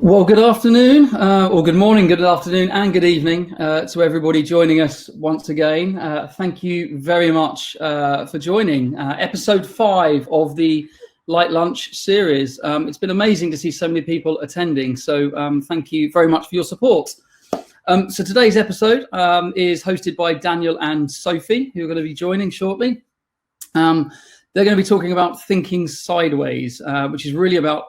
Well, good afternoon, or good morning, good afternoon, and good evening to everybody joining us once again. Thank you very much for joining episode 5 of the Light Lunch series. It's been amazing to see so many people attending, so thank you very much for your support. So today's episode is hosted by Daniel and Sophie, who are going to be joining shortly. They're going to be talking about thinking sideways, which is really about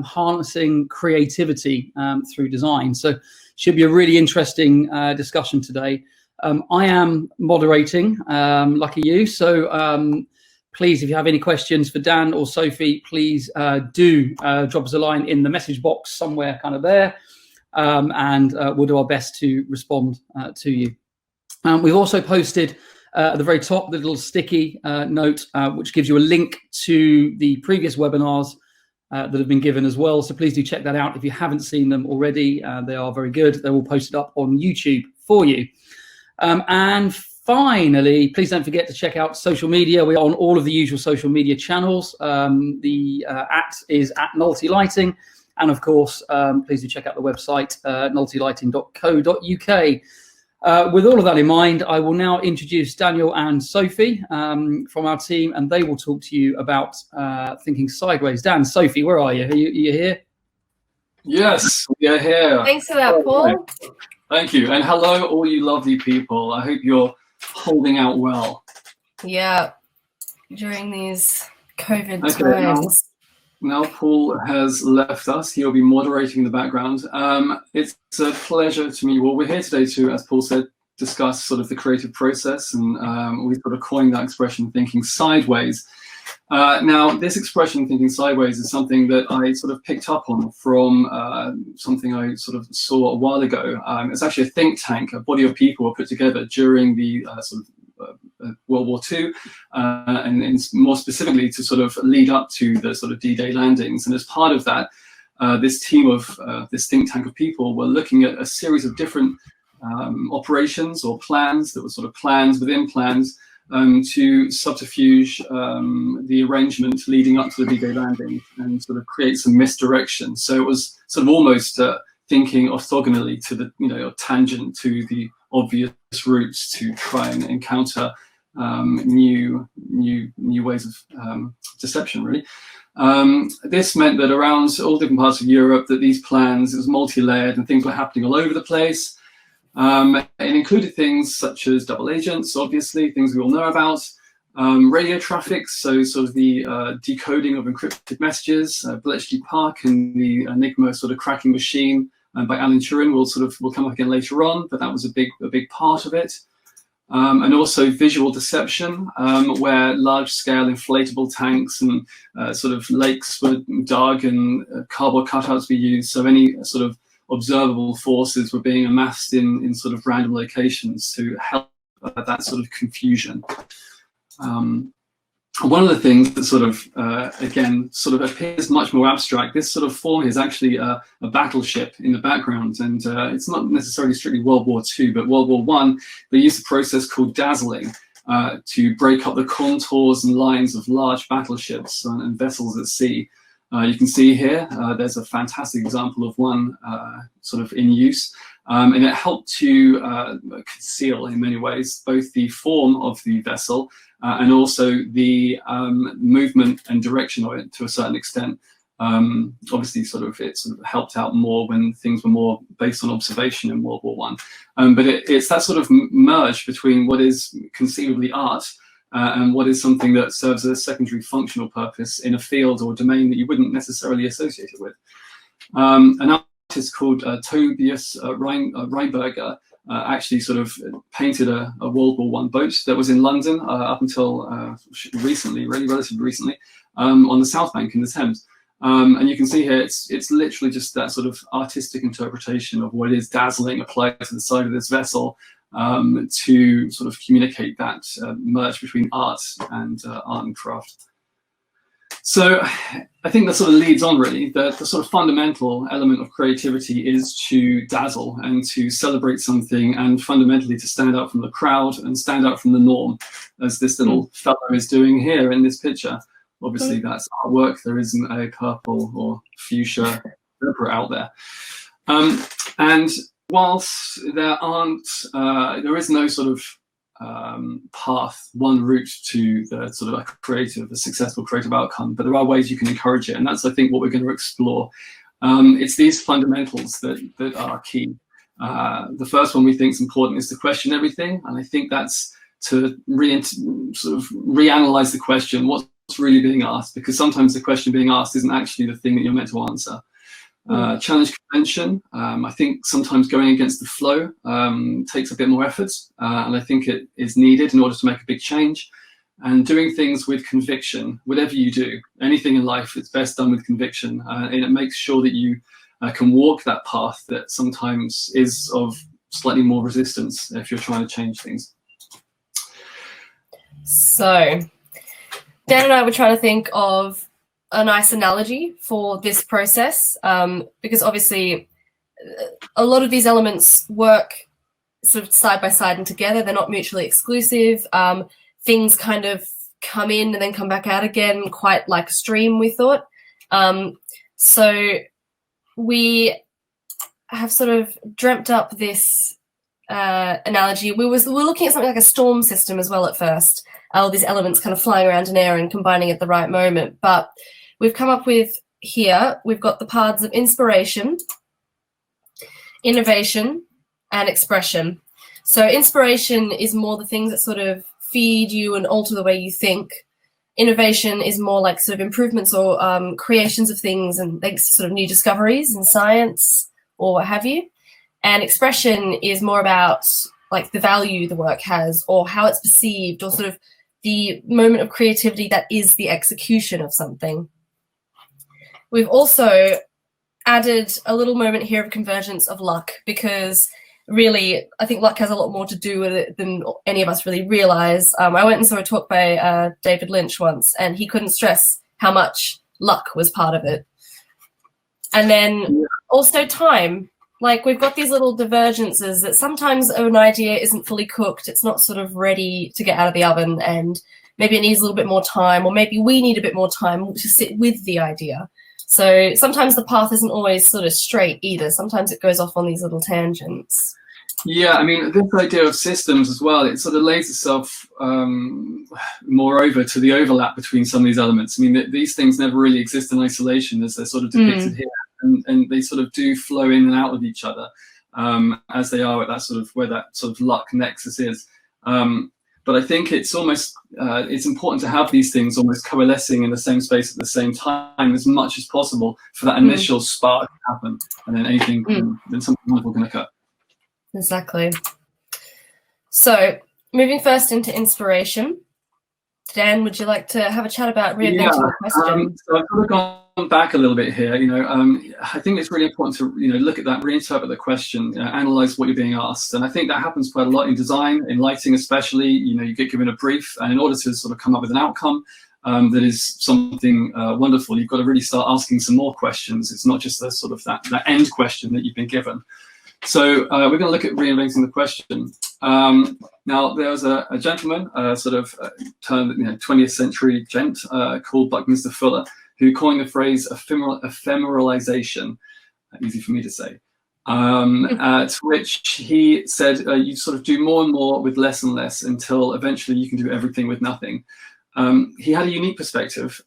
harnessing creativity through design. So should be a really interesting discussion today. I am moderating, lucky you. So please, if you have any questions for Dan or Sophie, please do drop us a line in the message box somewhere kind of there. And we'll do our best to respond to you. We've also posted at the very top, the little sticky note, which gives you a link to the previous webinars that have been given as well. So please do check that out if you haven't seen them already. They are very good. They're all posted up on YouTube for you. And finally, please don't forget to check out social media. We're on all of the usual social media channels. The @ is @Nulty. And of course, please do check out the website, nultylighting.co.uk. With all of that in mind, I will now introduce Daniel and Sophie from our team, and they will talk to you about thinking sideways. Dan, Sophie, where are you? Are you here? Yes, we are here. Thanks for that, Paul. Thank you. And hello, all you lovely people. I hope you're holding out well. Yeah, during these COVID times. Now Paul has left us. He'll be moderating in the background. It's a pleasure to meet you all. We're here today to, as Paul said, discuss sort of the creative process, and we sort of coined that expression, thinking sideways. Now, this expression, thinking sideways, is something that I sort of picked up on from something I sort of saw a while ago. It's actually a think tank, a body of people were put together during the sort of World War II, and more specifically to sort of lead up to the sort of D-Day landings. And as part of that, this team of this think tank of people were looking at a series of different operations or plans that were sort of plans within plans to subterfuge the arrangement leading up to the D-Day landing and sort of create some misdirection. So it was sort of almost thinking orthogonally to the, tangent to the obvious routes to try and encounter new ways of deception, really. This meant that around all different parts of Europe, that these plans, it was multi-layered and things were happening all over the place. It included things such as double agents, obviously, things we all know about, radio traffic, so sort of the decoding of encrypted messages, Bletchley Park and the Enigma sort of cracking machine by Alan Turing will come up again later on, but that was a big part of it. And also visual deception, where large-scale inflatable tanks and sort of lakes were dug and cardboard cutouts were used. So any sort of observable forces were being amassed in sort of random locations to help that sort of confusion. One of the things that sort of, again, sort of appears much more abstract, this sort of form is actually a battleship in the background. And it's not necessarily strictly World War II, but World War I, they used a process called dazzling to break up the contours and lines of large battleships and vessels at sea. You can see here, there's a fantastic example of one sort of in use. And it helped to conceal, in many ways, both the form of the vessel and also the movement and direction of it to a certain extent. Obviously, it sort of helped out more when things were more based on observation in World War I. But it's that sort of merge between what is conceivably art and what is something that serves a secondary functional purpose in a field or domain that you wouldn't necessarily associate it with. An artist called Tobias Reinberger actually sort of painted a World War I boat that was in London up until recently, really relatively recently, on the South Bank in the Thames. And you can see here, it's literally just that sort of artistic interpretation of what is dazzling applied to the side of this vessel to sort of communicate that merge between art and craft. So I think that sort of leads on, really. The sort of fundamental element of creativity is to dazzle and to celebrate something and fundamentally to stand out from the crowd and stand out from the norm, as this little fellow is doing here in this picture. Obviously, that's artwork. There isn't a purple or fuchsia interpret out there. And whilst there is no sort of path, one route to the sort of a successful creative outcome, but there are ways you can encourage it, and that's, I think, what we're going to explore. It's these fundamentals that are key. The first one we think is important is to question everything, and I think that's to sort of reanalyze the question, what's really being asked, because sometimes the question being asked isn't actually the thing that you're meant to answer. Challenge convention. I think sometimes going against the flow takes a bit more effort, and I think it is needed in order to make a big change. And doing things with conviction, whatever you do, anything in life, it's best done with conviction, and it makes sure that you can walk that path that sometimes is of slightly more resistance if you're trying to change things. So Dan and I were trying to think of a nice analogy for this process, because obviously a lot of these elements work sort of side by side and together. They're not mutually exclusive. Things kind of come in and then come back out again, quite like a stream, we thought. So we have sort of dreamt up this analogy. We were looking at something like a storm system as well at first. All these elements kind of flying around in air and combining at the right moment. But we've come up with here, we've got the paths of inspiration, innovation, and expression. So inspiration is more the things that sort of feed you and alter the way you think. Innovation is more like sort of improvements or creations of things and sort of new discoveries in science or what have you. And expression is more about like the value the work has or how it's perceived or sort of the moment of creativity that is the execution of something. We've also added a little moment here of convergence of luck, because really, I think luck has a lot more to do with it than any of us really realize. I went and saw a talk by David Lynch once, and he couldn't stress how much luck was part of it. And then also time. Like, we've got these little divergences that sometimes an idea isn't fully cooked. It's not sort of ready to get out of the oven, and maybe it needs a little bit more time, or maybe we need a bit more time to sit with the idea. So sometimes the path isn't always sort of straight either. Sometimes it goes off on these little tangents. Yeah, I mean, this idea of systems as well, it sort of lays itself moreover to the overlap between some of these elements. I mean, these things never really exist in isolation as they're sort of depicted here, and they sort of do flow in and out of each other as they are at that sort of, where that sort of luck nexus is. But I think it's almost, it's important to have these things almost coalescing in the same space at the same time as much as possible for that initial spark to happen, and then then something wonderful can occur. Exactly. So, moving first into inspiration. Dan, would you like to have a chat about reinventing the question? So I've sort of gone back a little bit here. I think it's really important to look at that, reinterpret the question, analyze what you're being asked, and I think that happens quite a lot in design, in lighting especially. You get given a brief, and in order to sort of come up with an outcome that is something wonderful, you've got to really start asking some more questions. It's not just the sort of that end question that you've been given. So we're going to look at reinventing the question. Now, there was a gentleman, sort of turned 20th century gent called Buckminster Fuller, who coined the phrase ephemeralization, easy for me to say, to which he said you sort of do more and more with less and less until eventually you can do everything with nothing. He had a unique perspective.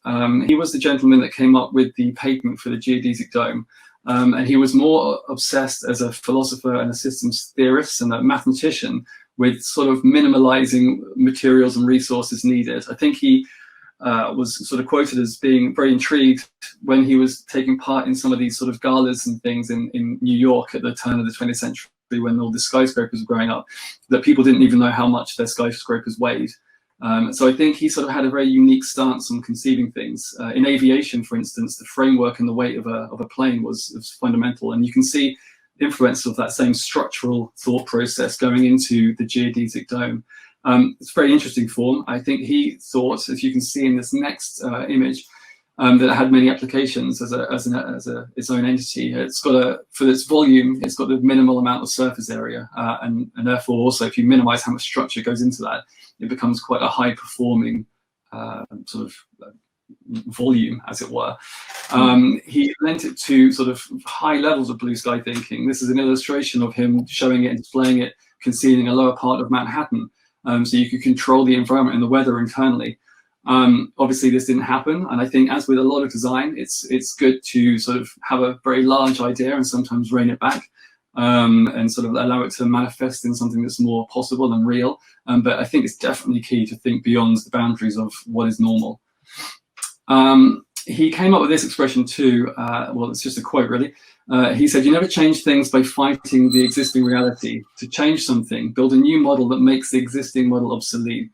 He was the gentleman that came up with the patent for the geodesic dome. And he was more obsessed as a philosopher and a systems theorist and a mathematician with sort of minimalizing materials and resources needed. I think he was sort of quoted as being very intrigued when he was taking part in some of these sort of galas and things in New York at the turn of the 20th century, when all the skyscrapers were growing up, that people didn't even know how much their skyscrapers weighed. So I think he sort of had a very unique stance on conceiving things. In aviation, for instance, the framework and the weight of a plane was fundamental. And you can see the influence of that same structural thought process going into the geodesic dome. It's a very interesting form. I think he thought, as you can see in this next image, that it had many applications as its own entity. It's got for its volume, it's got the minimal amount of surface area, and therefore also if you minimize how much structure goes into that, it becomes quite a high performing sort of volume, as it were. He lent it to sort of high levels of blue sky thinking. This is an illustration of him showing it and displaying it, concealing a lower part of Manhattan, so you could control the environment and the weather internally. Obviously, this didn't happen, and I think, as with a lot of design, it's good to sort of have a very large idea and sometimes rein it back, and sort of allow it to manifest in something that's more possible and real. But I think it's definitely key to think beyond the boundaries of what is normal. He came up with this expression too. Well, it's just a quote, really. He said, "You never change things by fighting the existing reality. To change something, build a new model that makes the existing model obsolete."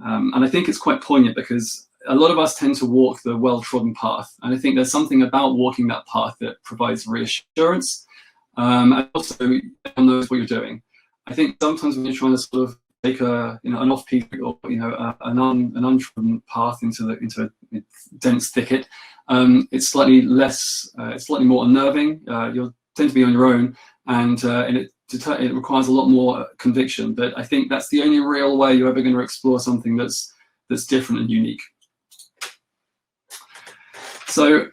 And I think it's quite poignant, because a lot of us tend to walk the well-trodden path. And I think there's something about walking that path that provides reassurance, and also everyone knows what you're doing. I think sometimes when you're trying to sort of take an off-peak or an untrodden path into a dense thicket, it's slightly more unnerving. You'll tend to be on your own, and it requires a lot more conviction. But I think that's the only real way you're ever going to explore something that's different and unique. So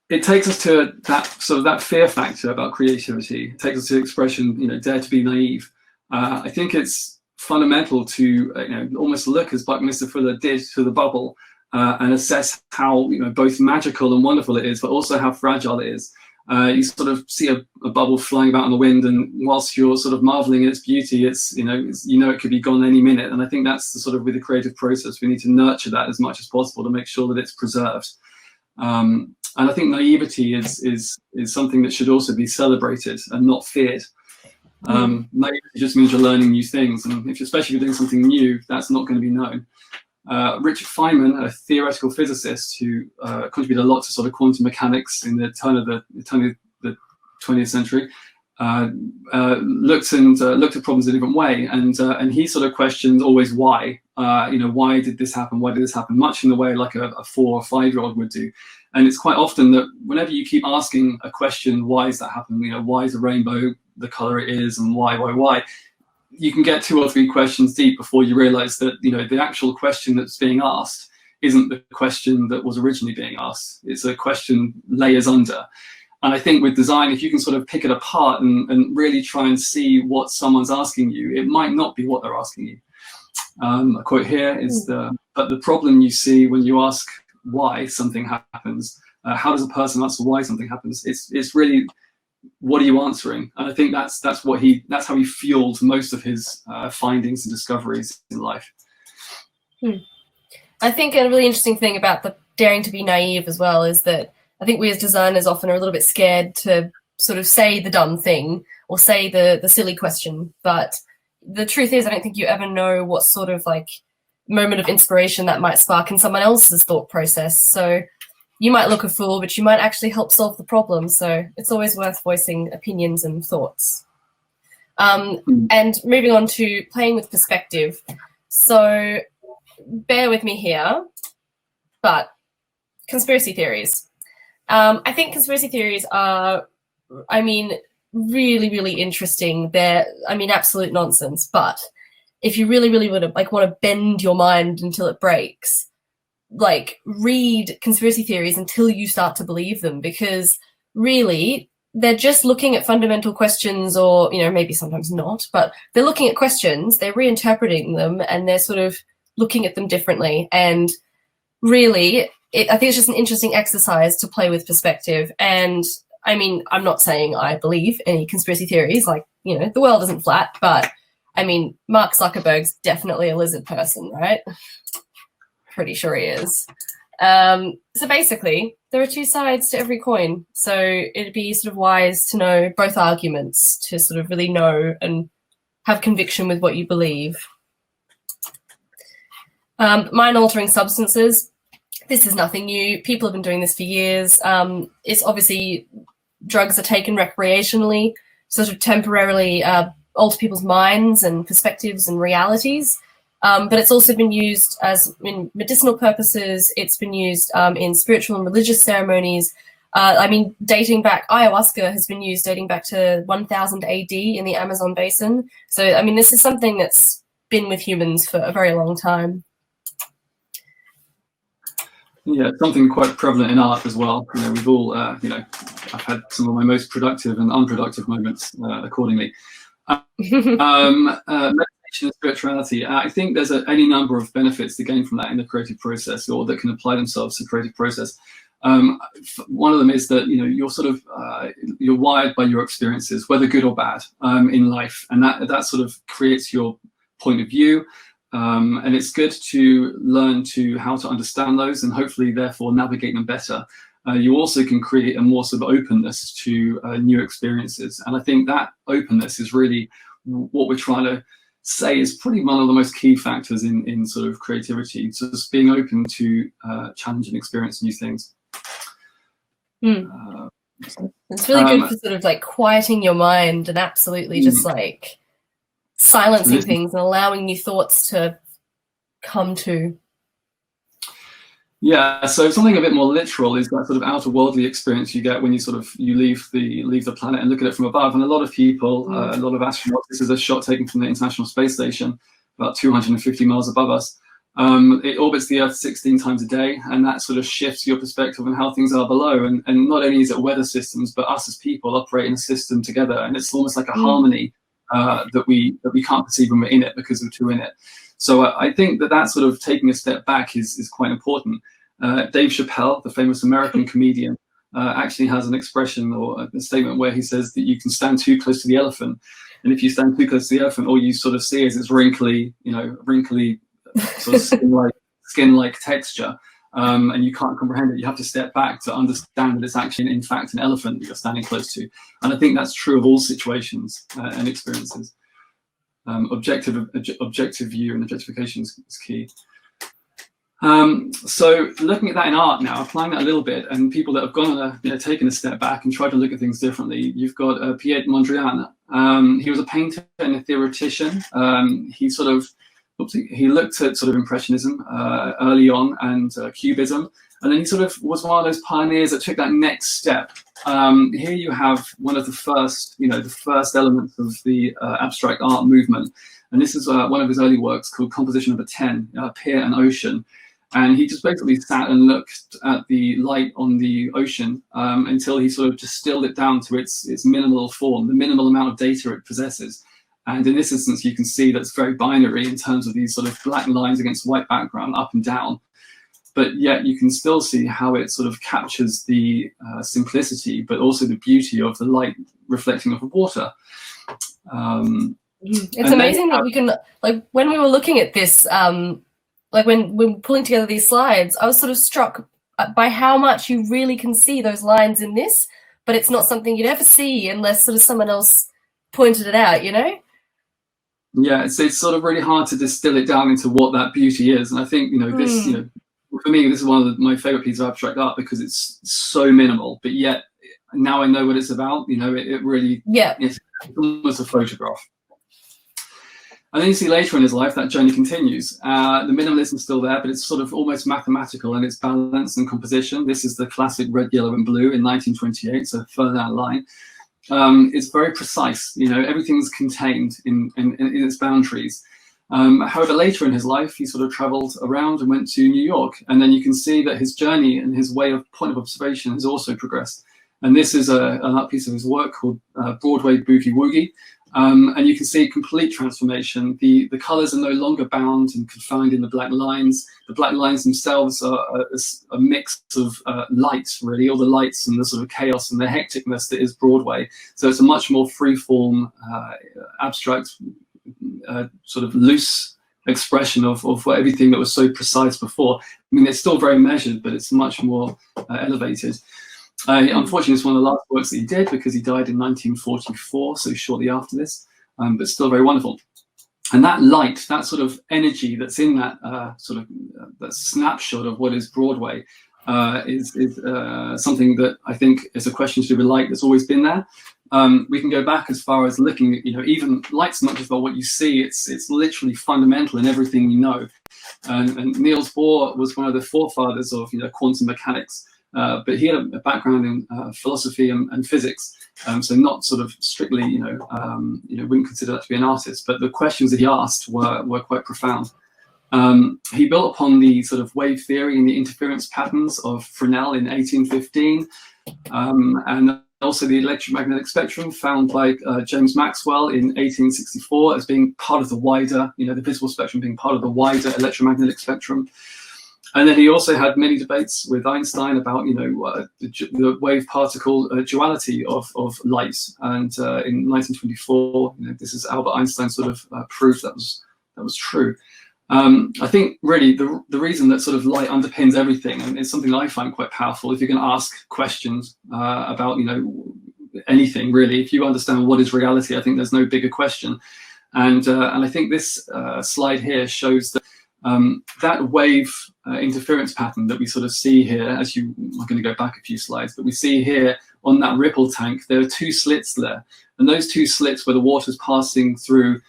it takes us to that fear factor about creativity. It takes us to the expression, dare to be naive. I think it's fundamental to almost look, as Buckminster Fuller did, to the bubble, and assess how both magical and wonderful it is, but also how fragile it is. You sort of see a bubble flying about on the wind, and whilst you're sort of marveling at its beauty, it could be gone any minute. And I think that's the sort of, with the creative process, we need to nurture that as much as possible to make sure that it's preserved. And I think naivety is something that should also be celebrated and not feared. Naivety just means you're learning new things, and especially if you're doing something new, that's not going to be known. Richard Feynman, a theoretical physicist who contributed a lot to sort of quantum mechanics in the turn of the 20th century, looked at problems in a different way, and he sort of questioned always why. Why did this happen? Why did this happen? Much in the way like a 4 or 5-year-old would do. And it's quite often that whenever you keep asking a question, why is that happening? Why is the rainbow the color it is, and why? You can get 2 or 3 questions deep before you realize that the actual question that's being asked isn't the question that was originally being asked. It's a question layers under. And I think with design, if you can sort of pick it apart and really try and see what someone's asking you, it might not be what they're asking you. A quote here is, but the problem you see when you ask why something happens, how does a person answer why something happens? It's really, what are you answering? And I think that's how he fueled most of his findings and discoveries in life. I think a really interesting thing about the daring to be naive as well is that I think we as designers often are a little bit scared to sort of say the dumb thing or say the silly question. But the truth is, I don't think you ever know what sort of like moment of inspiration that might spark in someone else's thought process. So you might look a fool, but you might actually help solve the problem. So it's always worth voicing opinions and thoughts. And moving on to playing with perspective. So bear with me here, but conspiracy theories. I think conspiracy theories are, really, really interesting. They're, absolute nonsense. But if you really, really want to bend your mind until it breaks, read conspiracy theories until you start to believe them, because really they're just looking at fundamental questions, or maybe sometimes not, but they're looking at questions, they're reinterpreting them, and they're sort of looking at them differently. And really I think it's just an interesting exercise to play with perspective. And I'm not saying I believe any conspiracy theories, the world isn't flat, but Mark Zuckerberg's definitely a lizard person, right? Pretty sure he is. So basically, there are 2 sides to every coin. So it'd be sort of wise to know both arguments to sort of really know and have conviction with what you believe. Mind-altering substances. This is nothing new. People have been doing this for years. It's obviously drugs are taken recreationally, sort of temporarily alter people's minds and perspectives and realities. But it's also been used as in medicinal purposes. It's been used in spiritual and religious ceremonies. Dating back, ayahuasca has been used dating back to 1000 AD in the Amazon basin. So, this is something that's been with humans for a very long time. Yeah, something quite prevalent in art as well. You know, we've all, I've had some of my most productive and unproductive moments accordingly. Meditation and spirituality. I think there's any number of benefits to gain from that in the creative process, or that can apply themselves to the creative process. One of them is that you're sort of you're wired by your experiences, whether good or bad, in life, and that sort of creates your point of view. And it's good to learn how to understand those and hopefully therefore navigate them better. You also can create a more sort of openness to new experiences. And I think that openness is really what we're trying to say is probably one of the most key factors in sort of creativity. So just being open to challenge and experience new things. It's really good for sort of like quieting your mind and absolutely just like silencing things and allowing new thoughts to come to. Yeah, so something a bit more literal is that sort of outer worldly experience you get when you leave the planet and look at it from above. And a lot of people, a lot of astronauts, this is a shot taken from the International Space Station, about 250 miles above us. It orbits the Earth 16 times a day, and that sort of shifts your perspective on how things are below. And not only is it weather systems, but us as people operate in a system together, and it's almost like a harmony that we can't perceive when we're in it because we're too in it. So I think that sort of taking a step back is quite important. Dave Chappelle, the famous American comedian, actually has an expression or a statement where he says that you can stand too close to the elephant, and if you stand too close to the elephant, all you sort of see is its wrinkly sort of skin-like texture, and you can't comprehend it. You have to step back to understand that it's actually, in fact, an elephant that you're standing close to. And I think that's true of all situations and experiences. Objective view and objectification is key. So looking at that in art now, applying that a little bit, and people that have gone taken a step back and tried to look at things differently. You've got Piet Mondrian. He was a painter and a theoretician. He looked at sort of Impressionism early on and Cubism, and then he sort of was one of those pioneers that took that next step. Here you have one of the first elements of the abstract art movement, and this is one of his early works called Composition Number 10, Pier and Ocean. And he just basically sat and looked at the light on the ocean until he sort of distilled it down to its minimal form, the minimal amount of data it possesses. And in this instance, you can see that it's very binary in terms of these sort of black lines against white background, up and down. But yet you can still see how it sort of captures the simplicity, but also the beauty of the light reflecting off of water. It's amazing that we can, like, when we were looking at this, like when we were pulling together these slides, I was sort of struck by how much you really can see those lines in this, but it's not something you'd ever see unless sort of someone else pointed it out, Yeah, it's sort of really hard to distill it down into what that beauty is. And I think, this, for me, this is one of my favorite pieces of abstract art because it's so minimal, but yet now I know what it's about. It really, it's almost a photograph. And then you see later in his life that journey continues. The minimalism is still there, but it's sort of almost mathematical in its balance and composition. This is the classic red, yellow, and blue in 1928, so further down the line. It's very precise. Everything's contained in its boundaries. However, later in his life, he sort of traveled around and went to New York. And then you can see that his journey and his point of observation has also progressed. And this is a piece of his work called Broadway Boogie Woogie. And you can see complete transformation. The colors are no longer bound and confined in the black lines. The black lines themselves are a mix of lights, really, all the lights and the sort of chaos and the hecticness that is Broadway. So it's a much more free-form, abstract, sort of loose expression of everything that was so precise before. I mean, it's still very measured, but it's much more elevated. Unfortunately, it's one of the last works that he did because he died in 1944, so shortly after this, but still very wonderful. And that light, that sort of energy that's in that that snapshot of what is Broadway is something that I think is a question to do with light that's always been there. We can go back as far as looking at, even light's not just about what you see, it's literally fundamental in everything we know. And Niels Bohr was one of the forefathers of quantum mechanics. But he had a background in philosophy and physics, so not sort of strictly, wouldn't consider that to be an artist. But the questions that he asked were quite profound. He built upon the sort of wave theory and the interference patterns of Fresnel in 1815, and also the electromagnetic spectrum found by James Maxwell in 1864 as being part of the wider, the visible spectrum being part of the wider electromagnetic spectrum. And then he also had many debates with Einstein about, the wave-particle duality of light. And in 1924, this is Albert Einstein sort of proved that was true. I think really the reason that sort of light underpins everything, and it's something that I find quite powerful. If you're going to ask questions about, anything really, if you understand what is reality, I think there's no bigger question. And I think this slide here shows that that wave interference pattern that we sort of see here, I'm going to go back a few slides, but we see here on that ripple tank, there are two slits there. And those two slits where the water is passing through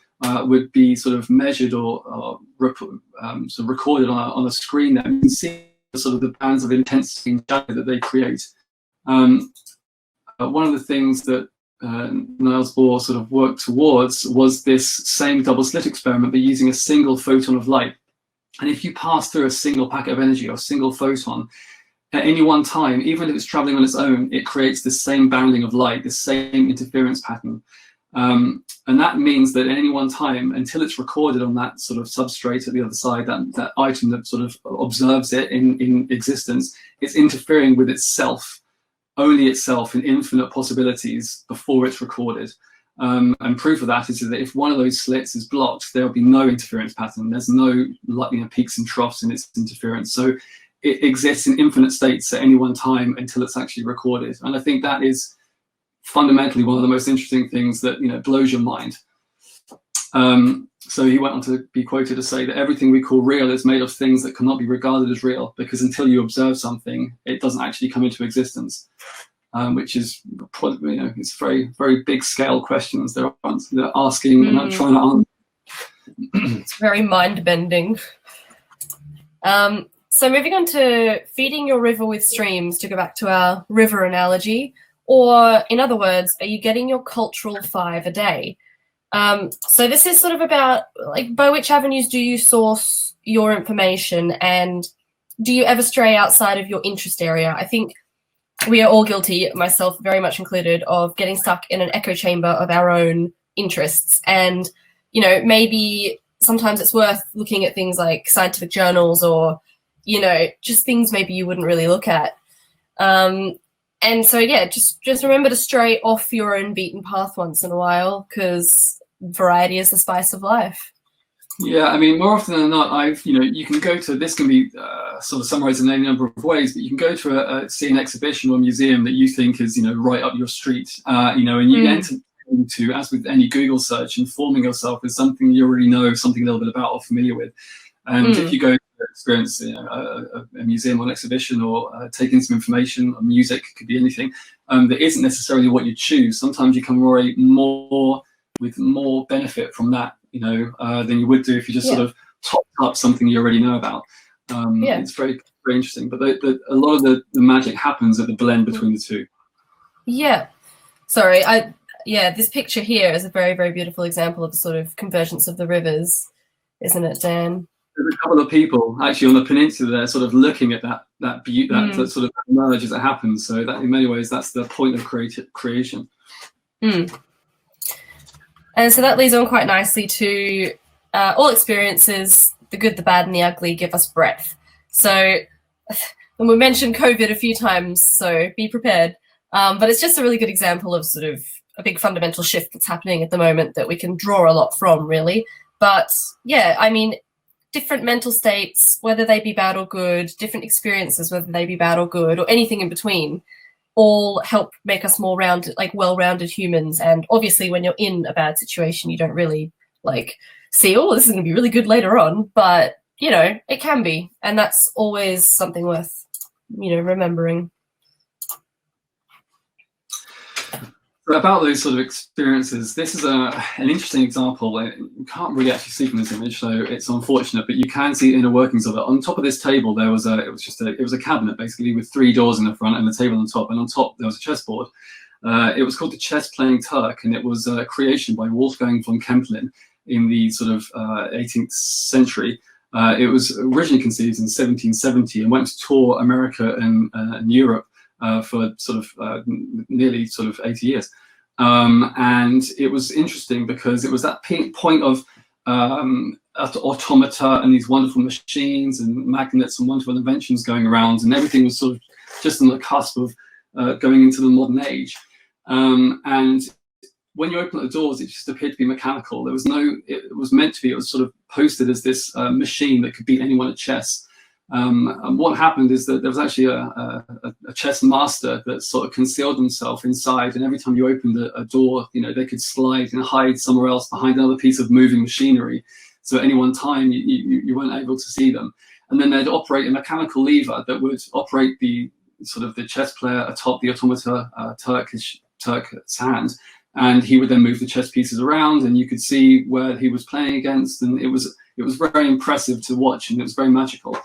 would be sort of measured or sort of recorded on a screen there. You can see sort of the bands of intensity and shadow that they create. One of the things that Niels Bohr sort of worked towards was this same double slit experiment, but using a single photon of light. And if you pass through a single packet of energy or a single photon at any one time, even if it's traveling on its own, it creates the same banding of light, the same interference pattern. And that means that at any one time, until it's recorded on that sort of substrate at the other side, that item that sort of observes it in existence, it's interfering with itself, only itself, in infinite possibilities before it's recorded. And proof of that is that if one of those slits is blocked, there'll be no interference pattern. There's no peaks and troughs in its interference. So it exists in infinite states at any one time until it's actually recorded. And I think that is fundamentally one of the most interesting things that blows your mind. So he went on to be quoted to say that everything we call real is made of things that cannot be regarded as real, because until you observe something, it doesn't actually come into existence. Which is, it's very, very big scale questions they're asking and I'm trying to answer. It's very mind-bending. So moving on to feeding your river with streams, to go back to our river analogy, or in other words, are you getting your cultural 5 a day? So this is sort of about, by which avenues do you source your information, and do you ever stray outside of your interest area? I think we are all guilty, myself very much included, of getting stuck in an echo chamber of our own interests. And, maybe sometimes it's worth looking at things like scientific journals or, just things maybe you wouldn't really look at. And so, yeah, just remember to stray off your own beaten path once in a while, because variety is the spice of life. Yeah, I mean, more often than not, you can go to, this can be sort of summarized in any number of ways, but you can go to see an exhibition or museum that you think is, right up your street, and you enter into, as with any Google search, informing yourself with something you already know, something a little bit about or familiar with. And if you go to experience a museum or an exhibition, or take in some information, or music, could be anything, that isn't necessarily what you choose. Sometimes you come away with more benefit from that, than you would do if you just sort of topped up something you already know about. It's very, very interesting. But a lot of the magic happens at the blend between the two. Yeah. Sorry. This picture here is a very, very beautiful example of the sort of convergence of the rivers, isn't it, Dan? There's a couple of people actually on the peninsula there sort of looking at that beauty, that sort of merge as it happens. So that in many ways, that's the point of creation. And so that leads on quite nicely to all experiences, the good, the bad, and the ugly, give us breadth. So, and we mentioned COVID a few times, so be prepared. But it's just a really good example of sort of a big fundamental shift that's happening at the moment that we can draw a lot from, really. But yeah, I mean, different mental states, whether they be bad or good, different experiences, whether they be bad or good, or anything in between, all help make us more rounded, well-rounded humans. And obviously when you're in a bad situation, you don't really see, oh, this is going to be really good later on, but it can be. And that's always something worth, remembering. About those sort of experiences, this is an interesting example. You can't really actually see from this image, so it's unfortunate, but you can see the inner workings of it. On top of this table, it was a cabinet basically with 3 doors in the front and the table on top, and on top there was a chessboard. It was called the Chess Playing Turk, and it was a creation by Wolfgang von Kempelen in the sort of 18th century. It was originally conceived in 1770 and went to tour America and Europe for sort of nearly sort of 80 years. And it was interesting because it was that point of automata and these wonderful machines and magnets and wonderful inventions going around, and everything was sort of just on the cusp of going into the modern age. And when you open the doors, it just appeared to be mechanical. There was no, it was meant to be, it was sort of posted as this machine that could beat anyone at chess. And what happened is that there was actually a chess master that sort of concealed himself inside, and every time you opened a door, you know, they could slide and hide somewhere else behind another piece of moving machinery. So at any one time, you weren't able to see them. And then they'd operate a mechanical lever that would operate the sort of the chess player atop the automata Turk's hand. And he would then move the chess pieces around, and you could see where he was playing against, and it was very impressive to watch, and it was very magical.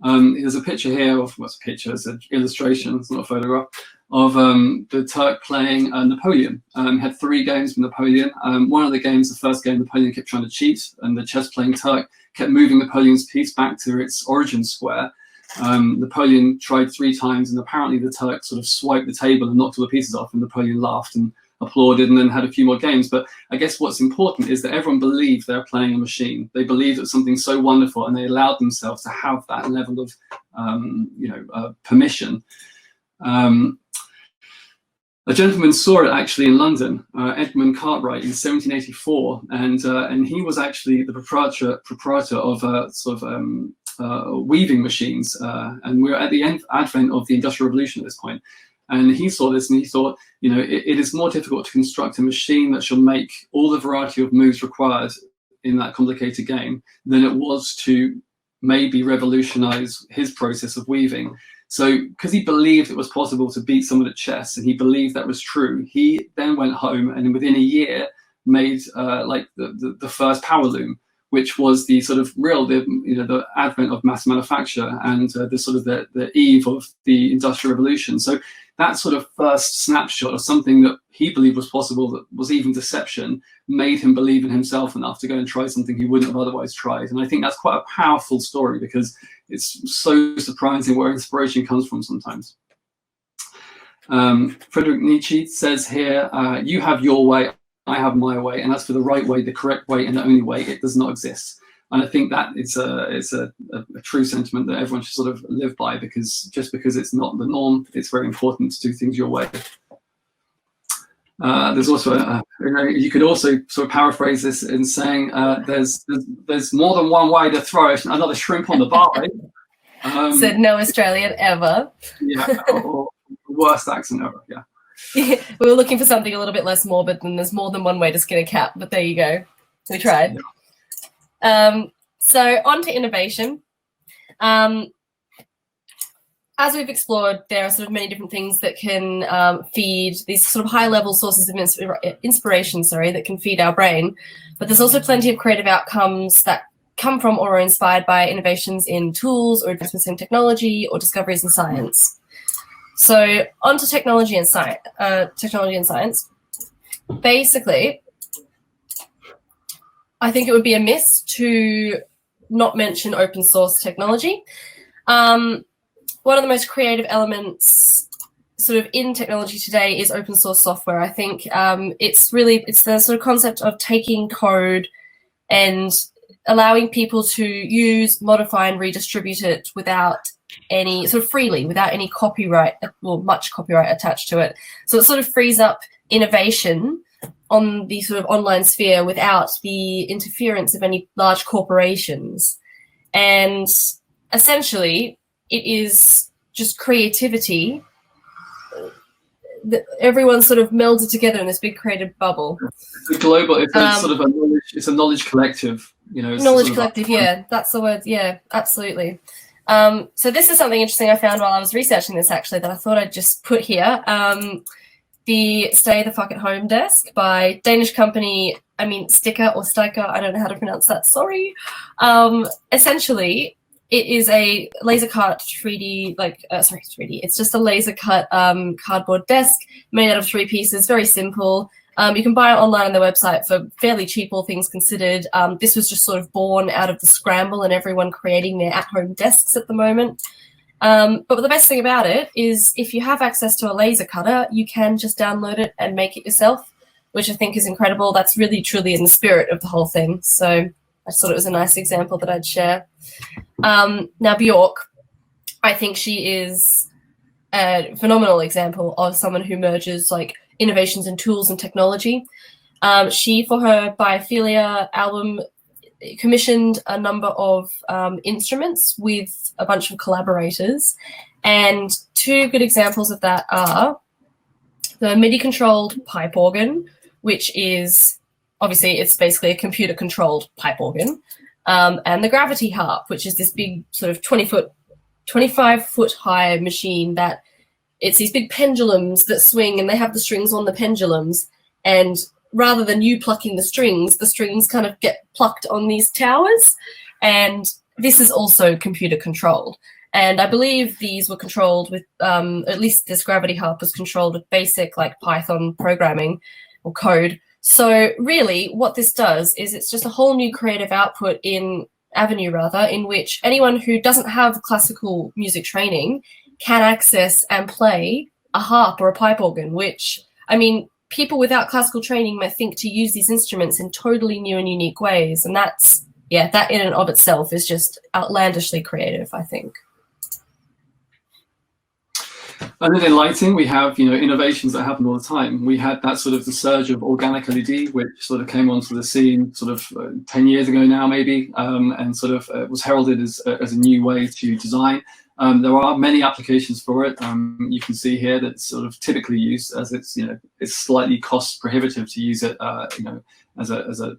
There's a picture here of, what's a picture? It's an illustration, it's not a photograph, of the Turk playing Napoleon. He had 3 games with Napoleon. One of the games, the first game, Napoleon kept trying to cheat, and the chess playing Turk kept moving Napoleon's piece back to its origin square. Napoleon tried 3 times, and apparently the Turk sort of swiped the table and knocked all the pieces off, and Napoleon laughed and applauded and then had a few more games. But I guess what's important is that everyone believed they're playing a machine. They believed it was something so wonderful, and they allowed themselves to have that level of permission. A gentleman saw it actually in London, Edmund Cartwright, in 1784, and he was actually the proprietor of weaving machines, and we're at the advent of the Industrial Revolution at this point. And he saw this and he thought, you know, it is more difficult to construct a machine that shall make all the variety of moves required in that complicated game than it was to maybe revolutionize his process of weaving. So because he believed it was possible to beat someone at chess, and he believed that was true, he then went home and within a year made the first power loom, which was the sort of the advent of mass manufacture and the eve of the Industrial Revolution. So that sort of first snapshot of something that he believed was possible, that was even deception, made him believe in himself enough to go and try something he wouldn't have otherwise tried. And I think that's quite a powerful story, because it's so surprising where inspiration comes from sometimes. Friedrich Nietzsche says here, you have your way, I have my way, and as for the right way, the correct way, and the only way, it does not exist. And I think that it's a true sentiment that everyone should sort of live by, because just because it's not the norm, it's very important to do things your way. There's also you could also sort of paraphrase this in saying there's more than one way to throw another shrimp on the barbie. Said no Australian ever. Yeah, or worst accent ever. Yeah. We were looking for something a little bit less morbid than there's more than one way to skin a cat, but there you go. We tried. Yeah. So on to innovation. As we've explored, there are sort of many different things that can feed these sort of high-level sources of inspiration, that can feed our brain. But there's also plenty of creative outcomes that come from or are inspired by innovations in tools or advancements in technology or discoveries in science. So on to technology and science. Basically, I think it would be amiss to not mention open source technology. One of the most creative elements sort of in technology today is open source software. I think it's the sort of concept of taking code and allowing people to use, modify, and redistribute it without any sort of freely, without any copyright, or much copyright attached to it. So it sort of frees up innovation on the sort of online sphere without the interference of any large corporations. And essentially, it is just creativity that everyone sort of melded together in this big creative bubble. It's global. It's sort of a knowledge collective. You know, knowledge collective. Yeah, that's the word. Yeah, absolutely. So this is something interesting I found while I was researching this, actually, that I thought I'd just put here. The Stay the Fuck at Home desk by Danish company, Sticker or Stiker, I don't know how to pronounce that, sorry. Essentially, it is a laser cut 3D, 3D. It's just a laser cut cardboard desk made out of 3 pieces, very simple. You can buy it online on their website for fairly cheap, all things considered. This was just sort of born out of the scramble and everyone creating their at-home desks at the moment. But the best thing about it is if you have access to a laser cutter, you can just download it and make it yourself, which I think is incredible. That's really, truly in the spirit of the whole thing. So I just thought it was a nice example that I'd share. Now, Bjork, I think she is a phenomenal example of someone who merges like innovations in tools and technology. She, for her Biophilia album, commissioned a number of instruments with a bunch of collaborators. And two good examples of that are the MIDI-controlled pipe organ, which is, obviously, it's basically a computer-controlled pipe organ, and the gravity harp, which is this big sort of 25-foot high machine that it's these big pendulums that swing and they have the strings on the pendulums. And rather than you plucking the strings kind of get plucked on these towers. And this is also computer controlled. And I believe these were controlled with, at least this gravity harp was controlled with basic like Python programming or code. So really what this does is it's just a whole new creative output avenue in which anyone who doesn't have classical music training can access and play a harp or a pipe organ, which, I mean, people without classical training might think to use these instruments in totally new and unique ways. And that's, yeah, that in and of itself is just outlandishly creative, I think. And then in lighting, we have, innovations that happen all the time. We had that sort of the surge of organic LED, which sort of came onto the scene sort of 10 years ago now, maybe, and sort of was heralded as a new way to design. There are many applications for it. You can see here that it's sort of typically used as it's slightly cost prohibitive to use it, as a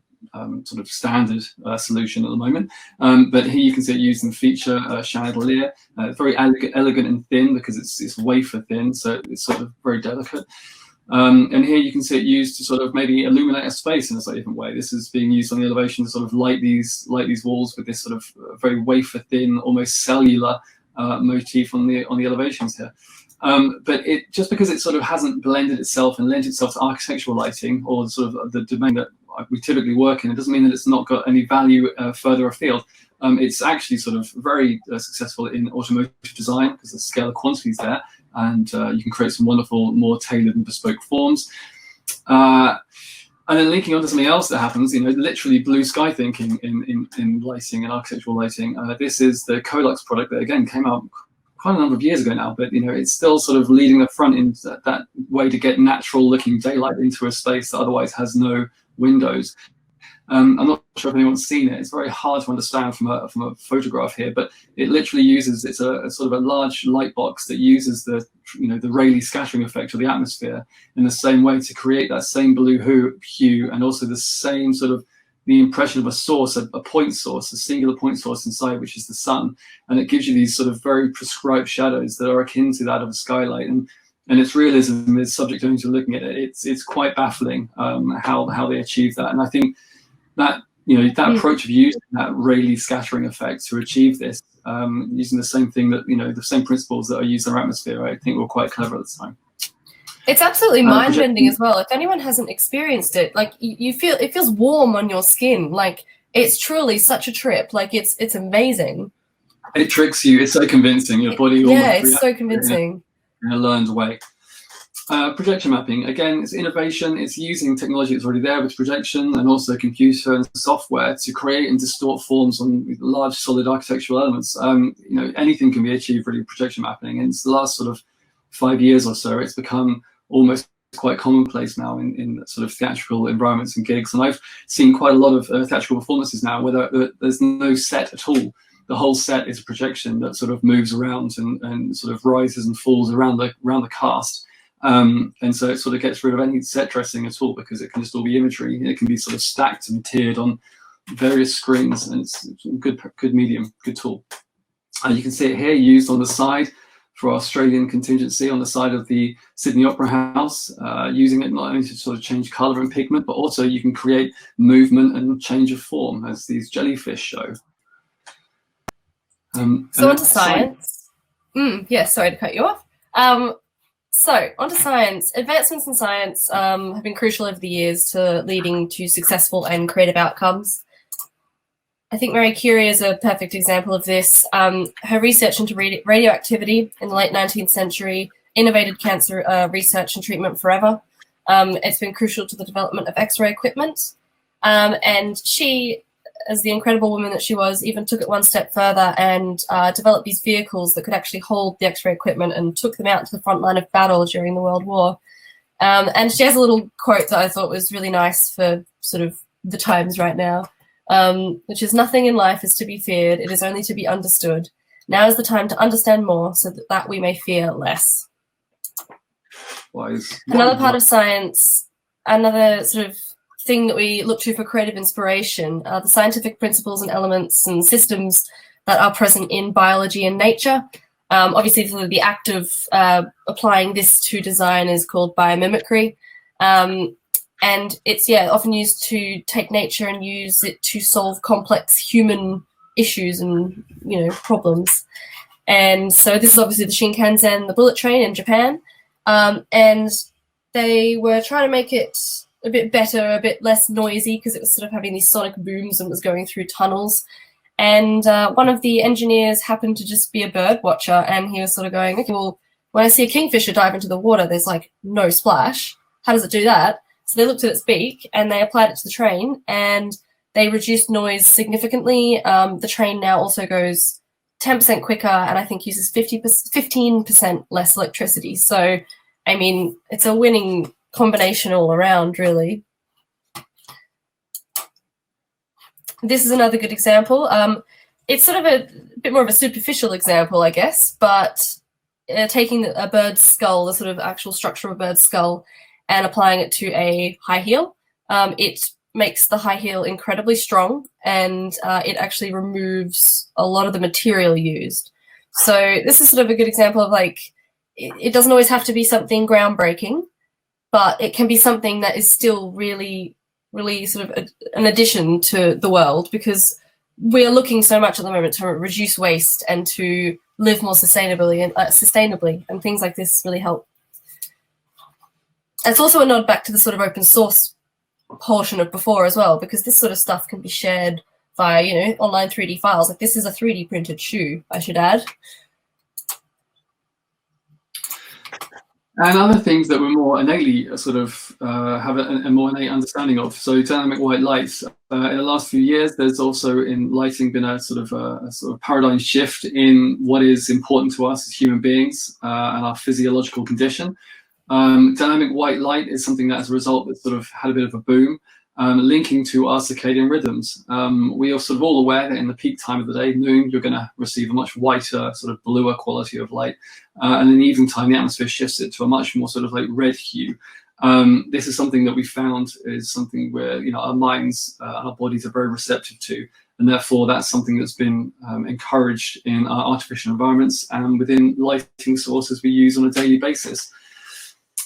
sort of standard solution at the moment. But here you can see it used in feature chandelier. It's very elegant and thin because it's wafer thin, so it's sort of very delicate. And here you can see it used to sort of maybe illuminate a space in a slightly different way. This is being used on the elevation to sort of light these walls with this sort of very wafer thin, almost cellular motif on the elevations here. But it just because it sort of hasn't blended itself and lent itself to architectural lighting or sort of the domain that we typically work in, it doesn't mean that it's not got any value further afield. It's actually sort of very successful in automotive design because the scale of quantities there, and you can create some wonderful, more tailored and bespoke forms. And then linking onto something else that happens, literally blue sky thinking in lighting and architectural lighting. This is the Colux product that again came out quite a number of years ago now, but it's still sort of leading the front in that way to get natural looking daylight into a space that otherwise has no windows. I'm not sure if anyone's seen it. It's very hard to understand from a photograph here, but it literally uses, it's a sort of a large light box that uses the Rayleigh scattering effect of the atmosphere in the same way to create that same blue hue and also the same sort of the impression of a source, a point source, a singular point source inside, which is the sun. And it gives you these sort of very prescribed shadows that are akin to that of a skylight. And its realism is subject only to looking at it. It's quite baffling how they achieve that. And I think that that approach of using that Rayleigh scattering effect to achieve this, using the same thing that the same principles that are used in our atmosphere, I think were quite clever at the time. It's absolutely mind-bending as well. If anyone hasn't experienced it, like you feel it feels warm on your skin. Like it's truly such a trip. Like it's amazing. It tricks you. It's so convincing. Your body. Yeah, it's so convincing. In a learned way. Projection mapping, again, it's innovation. It's using technology that's already there with projection and also computer and software to create and distort forms on large solid architectural elements. Anything can be achieved really with projection mapping. And it's the last sort of 5 years or so, it's become almost quite commonplace now in sort of theatrical environments and gigs. And I've seen quite a lot of theatrical performances now where there's no set at all. The whole set is a projection that sort of moves around and sort of rises and falls around the cast. And so it sort of gets rid of any set dressing at all because it can just all be imagery. It can be sort of stacked and tiered on various screens, and it's a good medium, good tool. You can see it here used on the side for Australian contingency on the side of the Sydney Opera House, using it not only to sort of change colour and pigment, but also you can create movement and change of form, as these jellyfish show. So onto science. Sorry to cut you off. So, onto science. Advancements in science have been crucial over the years to leading to successful and creative outcomes. I think Marie Curie is a perfect example of this. Her research into radioactivity in the late 19th century innovated cancer research and treatment forever. It's been crucial to the development of X-ray equipment. And she, as the incredible woman that she was, even took it one step further and developed these vehicles that could actually hold the X-ray equipment and took them out to the front line of battle during the World War. And she has a little quote that I thought was really nice for sort of the times right now, which is, "Nothing in life is to be feared, it is only to be understood. Now is the time to understand more so that we may fear less." Wise. Another part of science, another sort of thing that we look to for creative inspiration are the scientific principles and elements and systems that are present in biology and nature. Obviously, the act of applying this to design is called biomimicry. And it's, often used to take nature and use it to solve complex human issues and, problems. And so this is obviously the Shinkansen, the bullet train in Japan. And they were trying to make it a bit better, a bit less noisy, because it was sort of having these sonic booms and was going through tunnels. And one of the engineers happened to just be a bird watcher, and he was sort of going, okay, well, when I see a kingfisher dive into the water, there's like no splash. How does it do that? So they looked at its beak and they applied it to the train, and they reduced noise significantly. The train now also goes 10% quicker, and I think uses 15% less electricity. So, I mean, it's a winning combination all around, really. This is another good example. It's sort of a bit more of a superficial example, I guess, but taking a bird's skull, the sort of actual structure of a bird's skull, and applying it to a high heel, it makes the high heel incredibly strong, and it actually removes a lot of the material used. So this is sort of a good example of, like, it doesn't always have to be something groundbreaking, but it can be something that is still really, really sort of an addition to the world, because we're looking so much at the moment to reduce waste and to live more sustainably, and things like this really help. It's also a nod back to the sort of open source portion of before as well, because this sort of stuff can be shared via, online 3D files. Like, this is a 3D printed shoe, I should add. And other things that we're more innately sort of have a more innate understanding of. So dynamic white lights. In the last few years, there's also in lighting been a sort of paradigm shift in what is important to us as human beings and our physiological condition. Dynamic white light is something that, as a result, that sort of had a bit of a boom, linking to our circadian rhythms. We are sort of all aware that in the peak time of the day, noon, you're going to receive a much whiter, sort of bluer quality of light. And in the evening time, the atmosphere shifts it to a much more sort of like red hue. This is something that we found is something where, our minds and our bodies are very receptive to. And therefore, that's something that's been encouraged in our artificial environments and within lighting sources we use on a daily basis.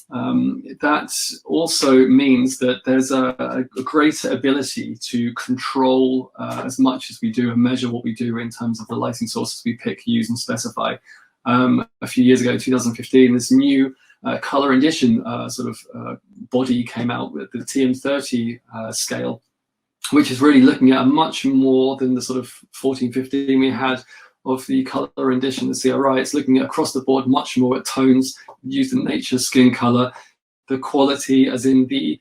That also means that there's a greater ability to control as much as we do and measure what we do in terms of the lighting sources we pick, use, and specify. A few years ago, 2015, this new color rendition body came out with the TM30 scale, which is really looking at a much more than the sort of 14, 15 we had of the color rendition, the CRI. It's looking at across the board much more at tones used in nature, skin color, the quality, as in the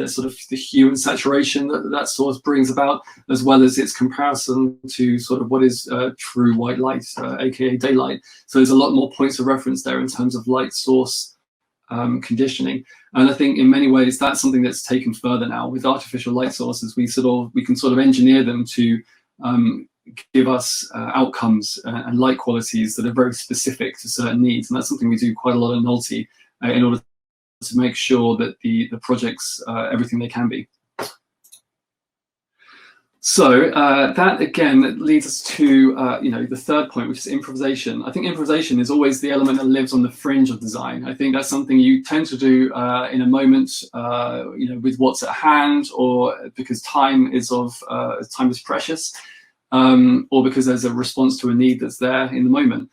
sort of the hue and saturation that source brings about, as well as its comparison to sort of what is true white light, aka daylight. So there's a lot more points of reference there in terms of light source conditioning. And I think in many ways that's something that's taken further now with artificial light sources. We can sort of engineer them to give us outcomes and light qualities that are very specific to certain needs, and that's something we do quite a lot in Nulty in order to make sure that the projects everything they can be. So that again leads us to the third point, which is improvisation. I think improvisation is always the element that lives on the fringe of design. I think that's something you tend to do in a moment, with what's at hand, or because time is precious. Or because there's a response to a need that's there in the moment.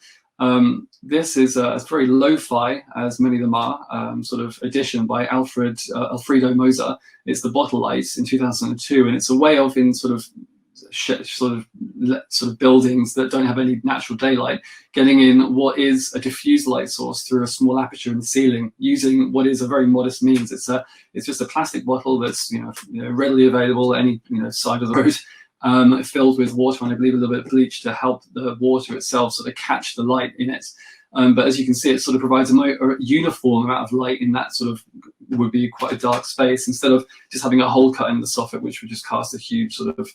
This is a very lo-fi, as many of them are, sort of edition by Alfredo Moser. It's the bottle light in 2002, and it's a way of, in sort of buildings that don't have any natural daylight, getting in what is a diffused light source through a small aperture in the ceiling, using what is a very modest means. It's just a plastic bottle that's readily available at any side of the road, filled with water and I believe a little bit of bleach to help the water itself sort of catch the light in it. But as you can see, it sort of provides a uniform amount of light in that sort of would be quite a dark space, instead of just having a hole cut in the soffit, which would just cast a huge sort of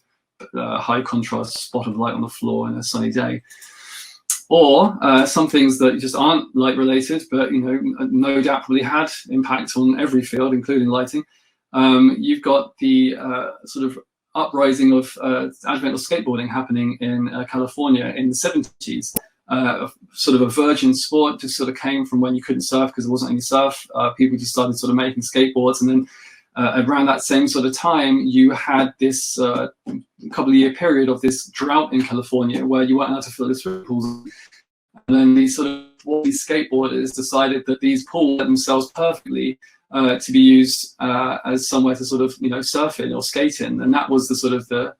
high contrast spot of light on the floor on a sunny day. Or some things that just aren't light related, but no doubt probably had impact on every field, including lighting. You've got the sort of uprising of advent of skateboarding happening in California in the 70s. Sort of a virgin sport, just sort of came from when you couldn't surf because there wasn't any surf. People just started sort of making skateboards, and then around that same sort of time, you had this couple of year period of this drought in California where you weren't allowed to fill the swimming pools. And then these skateboarders decided that these pools let themselves perfectly to be used as somewhere to sort of surf in or skate in, and that was the sort of the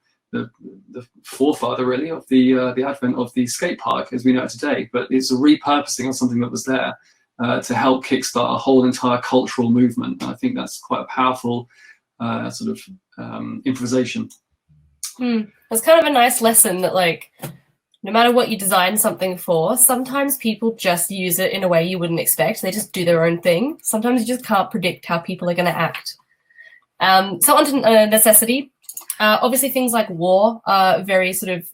forefather really of the advent of the skate park as we know it today. But it's a repurposing of something that was there to help kickstart a whole entire cultural movement. And I think that's quite a powerful sort of improvisation. It's kind of a nice lesson that, like, no matter what you design something for, sometimes people just use it in a way you wouldn't expect. They just do their own thing. Sometimes you just can't predict how people are going to act. So on to necessity. Obviously, things like war are very good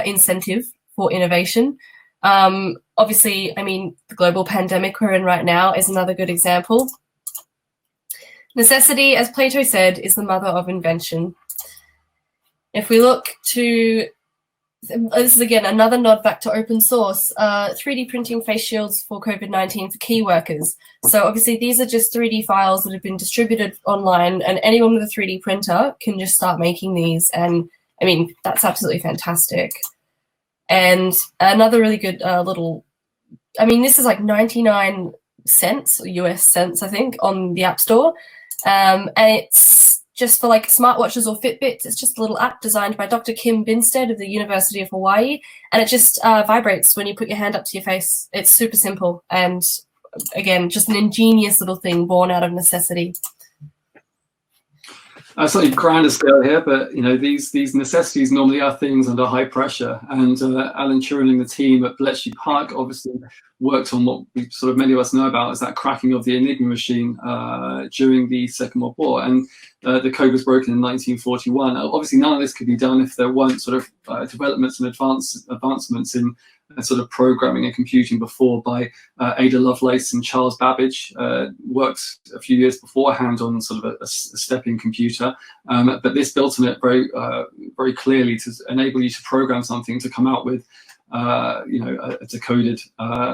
incentive for innovation. Obviously, I mean, the global pandemic we're in right now is another good example. Necessity, as Plato said, is the mother of invention. If we look to, this is again another nod back to open source, 3D printing face shields for COVID-19 for key workers. So obviously these are just 3D files that have been distributed online, and anyone with a 3D printer can just start making these. And I mean, that's absolutely fantastic. And another really good this is like 99 cents, US cents, I think, on the App Store. And it's just for like smartwatches or Fitbits. It's just a little app designed by Dr. Kim Binstead of the University of Hawaii. And it just vibrates when you put your hand up to your face. It's super simple. And again, just an ingenious little thing born out of necessity. Slightly grander scale here, but these necessities normally are things under high pressure. And Alan Turing and the team at Bletchley Park obviously worked on what many of us know about as that cracking of the Enigma machine during the Second World War. And the code was broken in 1941. Obviously, none of this could be done if there weren't developments and advancements in programming and computing before by Ada Lovelace and Charles Babbage. Worked a few years beforehand on a stepping computer, but this built on it very clearly to enable you to program something to come out with a decoded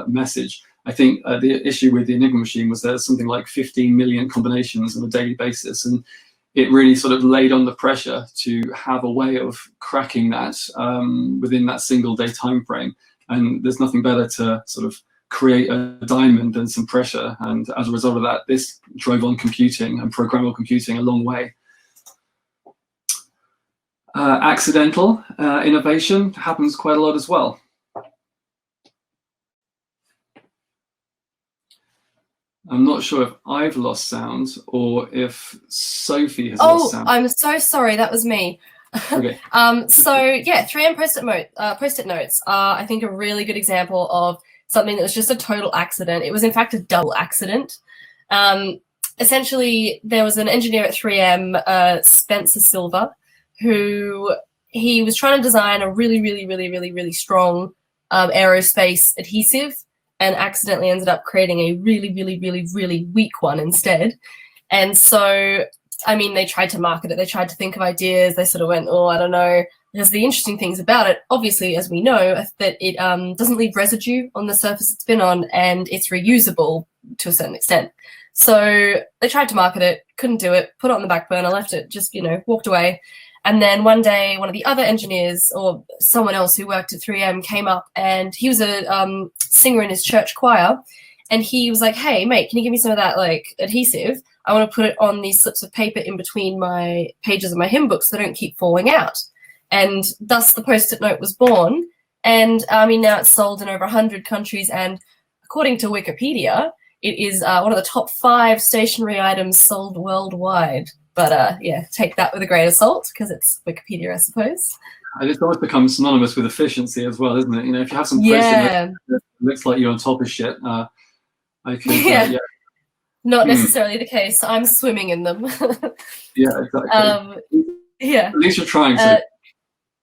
message. I think the issue with the Enigma machine was there's something like 15 million combinations on a daily basis, and it really laid on the pressure to have a way of cracking that within that single day time frame. And there's nothing better to create a diamond than some pressure. And as a result of that, this drove on computing and programmable computing a long way. Accidental innovation happens quite a lot as well. I'm not sure if I've lost sound or if Sophie has lost sound. Oh, I'm so sorry. That was me. Okay. 3M Post-it notes are, I think, a really good example of something that was just a total accident. It was, in fact, a double accident. Essentially, there was an engineer at 3M, Spencer Silver, who he was trying to design a really strong aerospace adhesive, and accidentally ended up creating a really weak one instead. And so, I mean, they tried to market it. They tried to think of ideas. They went, I don't know. Because the interesting things about it, obviously, as we know, that it doesn't leave residue on the surface it's been on, and it's reusable to a certain extent. So they tried to market it, couldn't do it, put it on the back burner, left it, just, walked away. And then one day, one of the other engineers or someone else who worked at 3M came up, and he was a singer in his church choir. And he was like, hey, mate, can you give me some of that like adhesive? I want to put it on these slips of paper in between my pages of my hymn books so they don't keep falling out. And thus the Post-it note was born. And I mean, now it's sold in over 100 countries. And according to Wikipedia, it is one of the top 5 stationery items sold worldwide. But yeah, take that with a grain of salt because it's Wikipedia, I suppose. And it's almost become synonymous with efficiency as well, isn't it? You know, if you have some yeah. that looks like you're on top of shit, I could, yeah. Not necessarily the case. I'm swimming in them. Yeah, exactly. Yeah. At least you're trying to.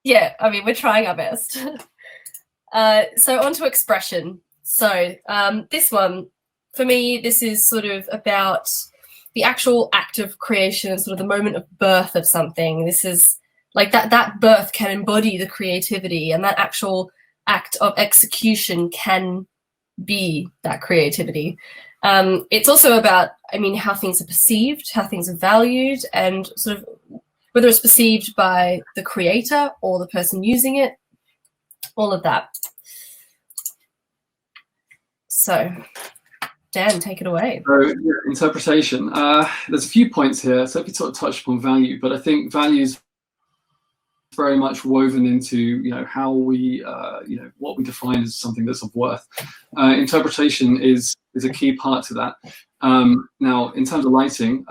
Yeah, I mean, we're trying our best. So on to expression. So this one, for me, this is sort of about the actual act of creation, sort of the moment of birth of something. This is like that birth can embody the creativity, and that actual act of execution can be that creativity. It's also about, I mean, how things are perceived, how things are valued, and sort of whether it's perceived by the creator or the person using it, all of that. So, Dan, take it away. So, yeah, interpretation. There's a few points here. Sophie sort of touched upon value, but I think value is very much woven into, you know, how we, you know, what we define as something that's of worth. Interpretation is a key part to that. Now, in terms of lighting,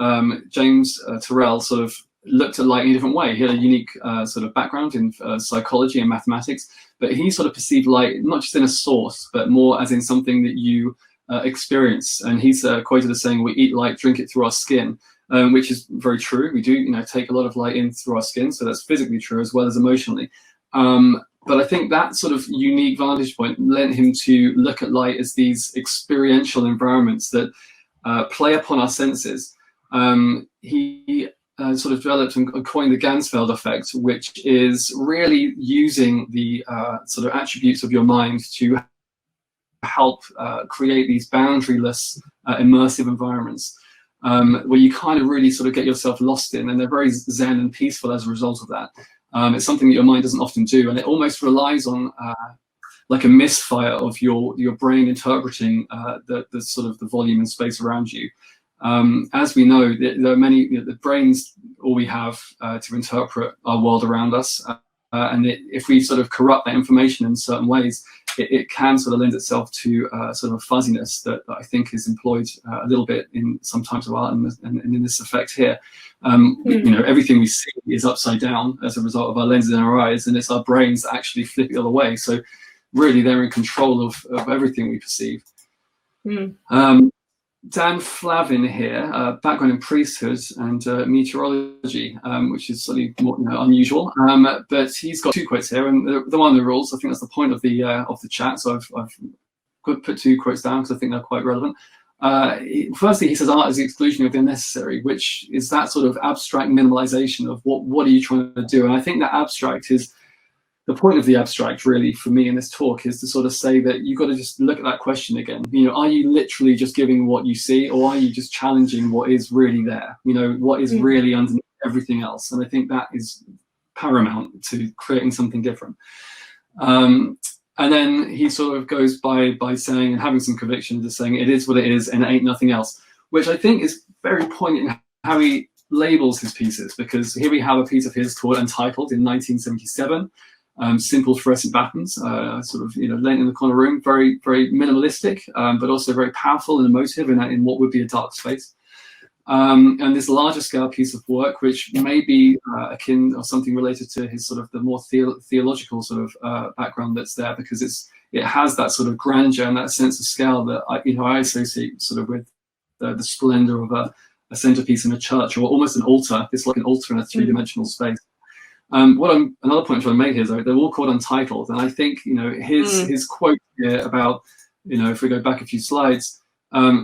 James Turrell sort of looked at light in a different way. He had a unique sort of background in psychology and mathematics, but he sort of perceived light not just in a source, but more as in something that you experience. And he's quoted as saying, "We eat light, drink it through our skin." Which is very true. We do, you know, take a lot of light in through our skin, so that's physically true as well as emotionally. But I think that sort of unique vantage point led him to look at light as these experiential environments that play upon our senses. He sort of developed and coined the Ganzfeld effect, which is really using the sort of attributes of your mind to help create these boundaryless, immersive environments. Where you kind of really sort of get yourself lost in, and they're very zen and peaceful as a result of that. It's something that your mind doesn't often do, and it almost relies on like a misfire of your brain interpreting the sort of the volume and space around you. As we know, there are many, you know, the brain's all we have to interpret our world around us, and if we sort of corrupt that information in certain ways, it can sort of lend itself to sort of fuzziness that I think is employed a little bit in some types of art and in this effect here. You know, everything we see is upside down as a result of our lenses in our eyes, and it's our brains that actually flip it the other way. So really, they're in control of everything we perceive. Dan Flavin here, background in priesthood and meteorology, which is slightly more, you know, unusual. But he's got 2 quotes here, and the one of the rules, I think that's the point of the chat. So I've put 2 quotes down because I think they're quite relevant. Firstly, he says art is the exclusion of the unnecessary, which is that sort of abstract minimalization of what are you trying to do. And I think that abstract is the point of the abstract, really, for me in this talk, is to sort of say that you've got to just look at that question again. You know, are you literally just giving what you see, or are you just challenging what is really there? You know, what is really underneath everything else? And I think that is paramount to creating something different. And then he sort of goes by saying, and having some conviction, just saying it is what it is and it ain't nothing else, which I think is very poignant in how he labels his pieces, because here we have a piece of his called Entitled in 1977. Simple fluorescent patterns, sort of, you know, laying in the corner room, very, very minimalistic, but also very powerful and emotive in what would be a dark space. And this larger scale piece of work, which may be akin or something related to his sort of the more theological sort of background that's there, because it has that sort of grandeur and that sense of scale that I associate sort of with the splendor of a centerpiece in a church, or almost an altar. It's like an altar in a 3-dimensional space. Another point I made here is they're all called Untitled, and I think, you know, his quote here about, you know, if we go back a few slides,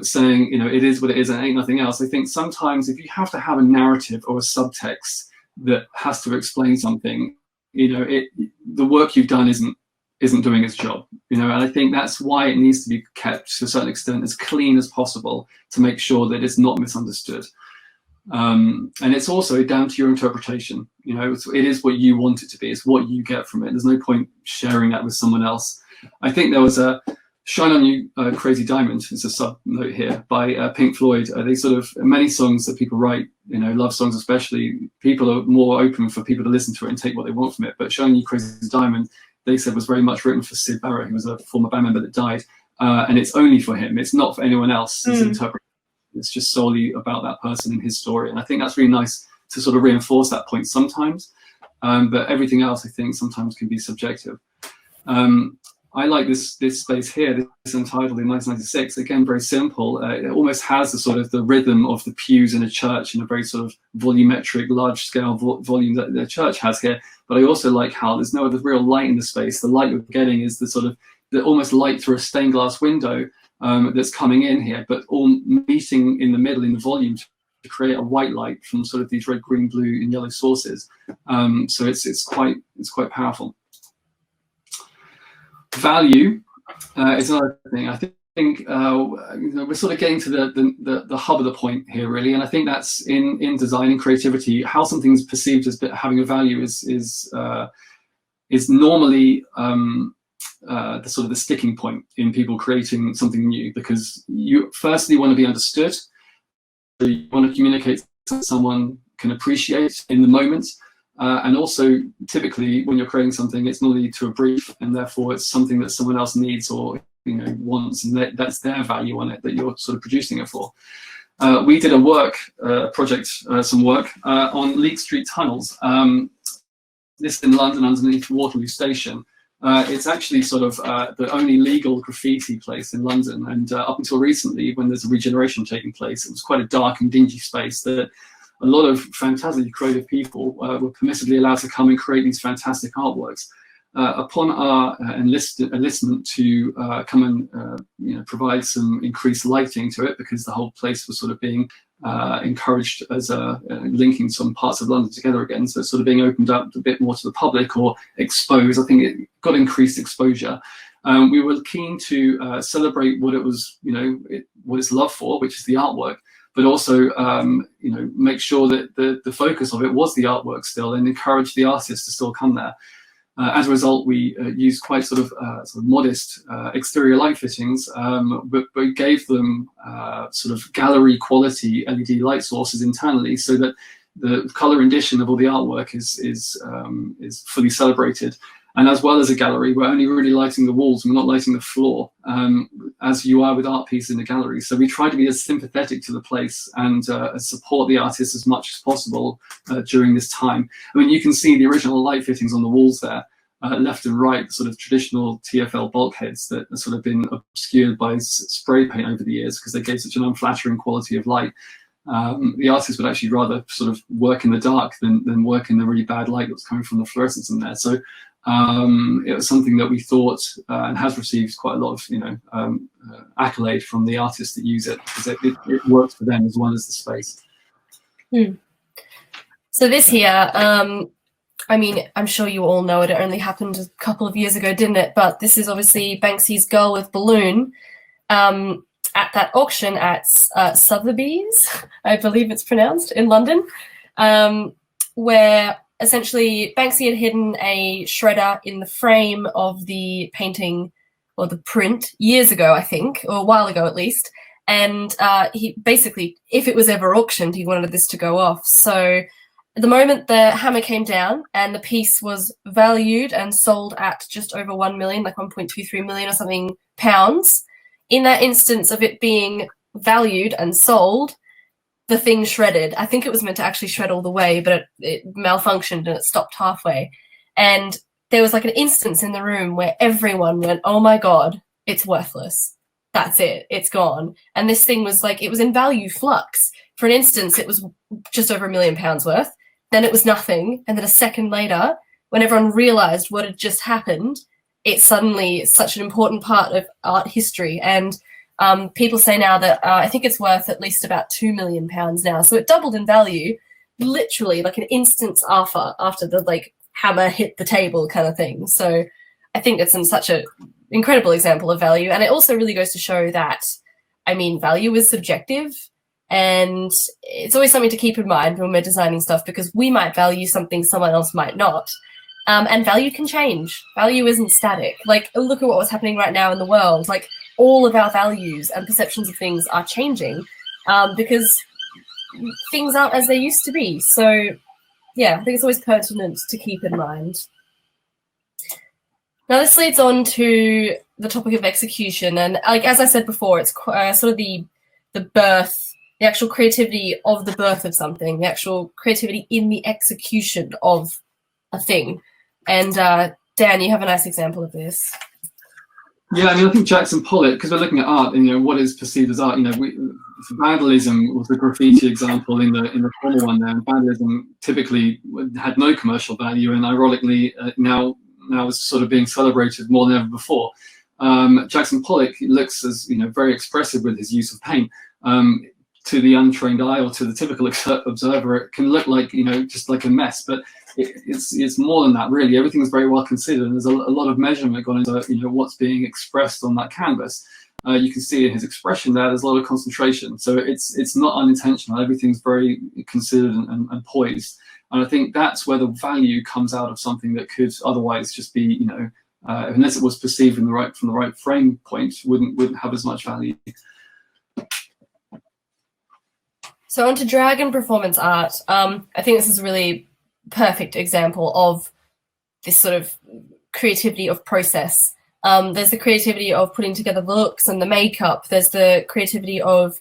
saying, you know, it is what it is and ain't nothing else. I think sometimes if you have to have a narrative or a subtext that has to explain something, you know, the work you've done isn't doing its job, you know, and I think that's why it needs to be kept to a certain extent as clean as possible to make sure that it's not misunderstood. And it's also down to your interpretation. You know, it is what you want it to be. It's what you get from it. There's no point sharing that with someone else. I think there was a Shine On You, Crazy Diamond, is a sub note here by Pink Floyd. They sort of, many songs that people write, you know, love songs especially, people are more open for people to listen to it and take what they want from it. But Shine On You, Crazy Diamond, they said was very much written for Sid Barrett, who was a former band member that died. And it's only for him. It's not for anyone else's interpretation. It's just solely about that person and his story. And I think that's really nice to sort of reinforce that point sometimes. But everything else, I think, sometimes can be subjective. I like this space here, this entitled in 1996. Again, very simple. It almost has the sort of the rhythm of the pews in a church in a very sort of volumetric, large-scale volume that the church has here. But I also like how there's no other real light in the space. The light we're getting is the sort of the almost light through a stained glass window that's coming in here, but all meeting in the middle in the volume to create a white light from sort of these red, green, blue, and yellow sources. So it's quite powerful. Value is another thing. I think we're sort of getting to the hub of the point here, really, and I think that's in design and creativity. How something's perceived as having a value is normally the sort of the sticking point in people creating something new, because you firstly want to be understood. So you want to communicate something someone can appreciate in the moment. And also, typically, when you're creating something, it's normally to a brief, and therefore it's something that someone else needs or wants, and that's their value on it that you're sort of producing it for. We did some work on Leek Street tunnels. This is in London underneath Waterloo Station. It's actually sort of the only legal graffiti place in London, and up until recently, when there's a regeneration taking place, it was quite a dark and dingy space that a lot of fantastically creative people were permissibly allowed to come and create these fantastic artworks. Upon our enlistment to come and provide some increased lighting to it, because the whole place was sort of being encouraged as linking some parts of London together again, so it's sort of being opened up a bit more to the public or exposed. I think it got increased exposure. We were keen to celebrate what it was, what it's loved for, which is the artwork, but also make sure that the focus of it was the artwork still, and encourage the artists to still come there. As a result, we used quite sort of modest exterior light fittings, but gave them sort of gallery quality LED light sources internally, so that the color rendition of all the artwork is fully celebrated. And as well as a gallery, we're only really lighting the walls, we're not lighting the floor, as you are with art pieces in the gallery. So we try to be as sympathetic to the place and support the artists as much as possible during this time. I mean, you can see the original light fittings on the walls there, left and right, the sort of traditional TfL bulkheads that have sort of been obscured by spray paint over the years because they gave such an unflattering quality of light. The artist would actually rather sort of work in the dark than work in the really bad light that was coming from the fluorescence in there. So it was something that we thought and has received quite a lot of accolade from the artists that use it, because it works for them as well as the space. So this here, I mean, I'm sure you all know it. It only happened a couple of years ago, didn't it? But this is obviously Banksy's Girl with Balloon at that auction at Sotheby's, I believe it's pronounced, in London, where essentially Banksy had hidden a shredder in the frame of the painting or the print years ago, I think, or a while ago at least. And he basically, if it was ever auctioned, he wanted this to go off. So at the moment the hammer came down and the piece was valued and sold at just over 1 million, like 1.23 million or something pounds. In that instance of it being valued and sold, the thing shredded. I think it was meant to actually shred all the way, but it malfunctioned and it stopped halfway. And there was like an instance in the room where everyone went, oh my God, it's worthless. That's it. It's gone. And this thing was like, it was in value flux. For an instance, it was just over £1 million worth. Then it was nothing. And then a second later, when everyone realized what had just happened, it's suddenly such an important part of art history. And people say now that I think it's worth at least about £2 million now. So it doubled in value, literally like an instance after the like hammer hit the table kind of thing. So I think it's such an incredible example of value. And it also really goes to show that, I mean, value is subjective. And it's always something to keep in mind when we're designing stuff, because we might value something someone else might not. And value can change. Value isn't static. Like, look at what was happening right now in the world. Like, all of our values and perceptions of things are changing because things aren't as they used to be. So, yeah, I think it's always pertinent to keep in mind. Now, this leads on to the topic of execution. And like as I said before, it's sort of the birth, the actual creativity of the birth of something, the actual creativity in the execution of a thing. And Dan, you have a nice example of this. Yeah, I mean, I think Jackson Pollock, because we're looking at art, and what is perceived as art. Vandalism was the graffiti example in the former one there. And vandalism typically had no commercial value, and ironically now is sort of being celebrated more than ever before. Jackson Pollock looks as very expressive with his use of paint. To the untrained eye or to the typical observer, it can look like just like a mess, but it's more than that, really. Everything's very well considered, and there's a lot of measurement gone into what's being expressed on that canvas. You can see in his expression there's a lot of concentration, so it's not unintentional. Everything's very considered and poised, and I think that's where the value comes out of something that could otherwise just be unless it was perceived from the right frame point, wouldn't have as much value. So on to drag and performance art. I think this is a really perfect example of this sort of creativity of process. There's the creativity of putting together the looks and the makeup. There's the creativity of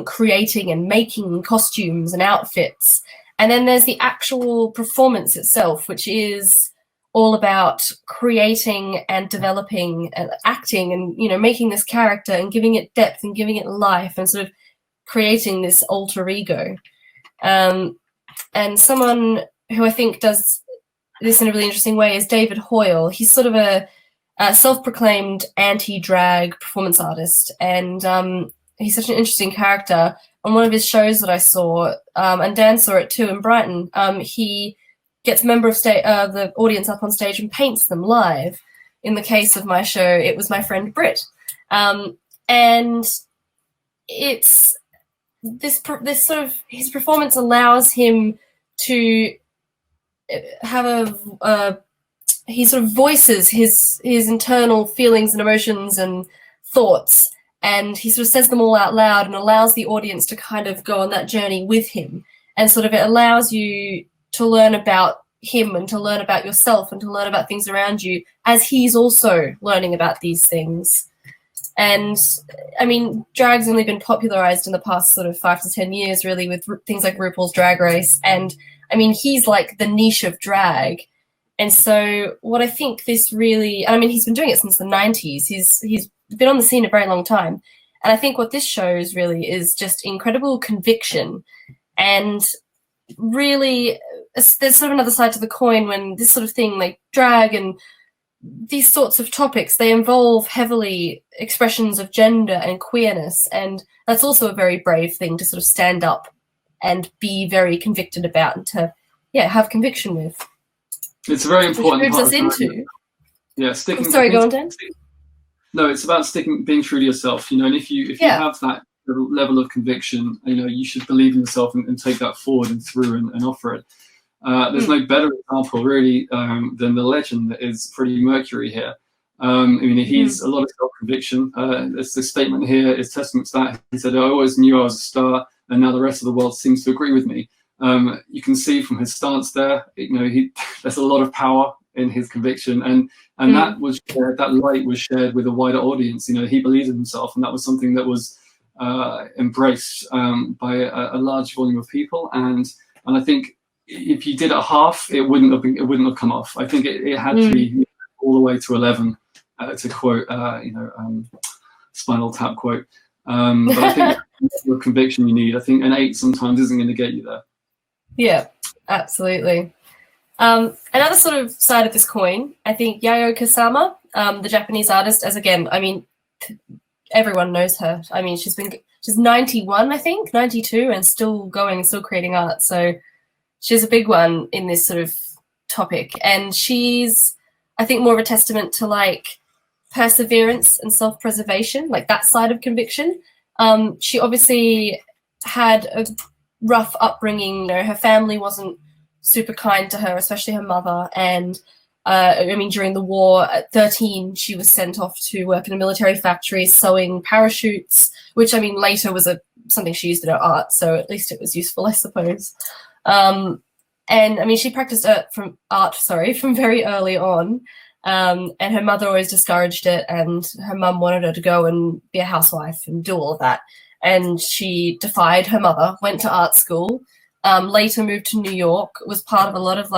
creating and making costumes and outfits. And then there's the actual performance itself, which is all about creating and developing and acting and, making this character and giving it depth and giving it life and sort of creating this alter ego. And someone who I think does this in a really interesting way is David Hoyle. He's sort of a self-proclaimed anti-drag performance artist, and he's such an interesting character. On one of his shows that I saw, and Dan saw it too in Brighton, he gets a member of the audience up on stage and paints them live. In the case of my show, it was my friend Britt. And it's this sort of, his performance allows him to have he sort of voices his internal feelings and emotions and thoughts, and he sort of says them all out loud and allows the audience to kind of go on that journey with him. And sort of it allows you to learn about him and to learn about yourself and to learn about things around you as he's also learning about these things. And I mean, drag's only been popularized in the past sort of 5 to 10 years, really, with things like RuPaul's Drag Race. And I mean, he's like the niche of drag. And so what I think this really, I mean, he's been doing it since the 90s. He's been on the scene a very long time. And I think what this shows really is just incredible conviction. And really, there's sort of another side to the coin when this sort of thing like drag and these sorts of topics, they involve heavily expressions of gender and queerness. And that's also a very brave thing to sort of stand up and be very convicted about and to, have conviction with. It's a very important which moves part us into. Yeah, sticking. Sorry, go on, Dan. No, it's about being true to yourself. And if you have that level of conviction, you should believe in yourself and take that forward and through and offer it. There's no better example, really, than the legend that is Freddie Mercury here. I mean, he's a lot of self-conviction. This statement here is testament to that. He said, "I always knew I was a star, and now the rest of the world seems to agree with me." You can see from his stance there, there's a lot of power in his conviction, and that was shared, that light was shared with a wider audience. He believed in himself, and that was something that was embraced by a large volume of people. And I think if you did it half, it wouldn't have come off. I think it had to be all the way to 11, to quote Spinal Tap quote. But I think the conviction you need. I think an 8 sometimes isn't going to get you there. Yeah, absolutely. Another sort of side of this coin, I think Yayoi Kusama, the Japanese artist, as again, I mean, everyone knows her. I mean, she's 91, I think, 92, and still going, still creating art. So she's a big one in this sort of topic. And she's, I think, more of a testament to like perseverance and self-preservation, like that side of conviction. She obviously had a rough upbringing. You know, her family wasn't super kind to her, especially her mother. And I mean, during the war, at 13, she was sent off to work in a military factory sewing parachutes, which, I mean, later was something she used in her art, so at least it was useful, I suppose. And I mean, she practiced art from very early on. And her mother always discouraged it, and her mum wanted her to go and be a housewife and do all of that. And she defied her mother, went to art school, later moved to New York, was part of a lot of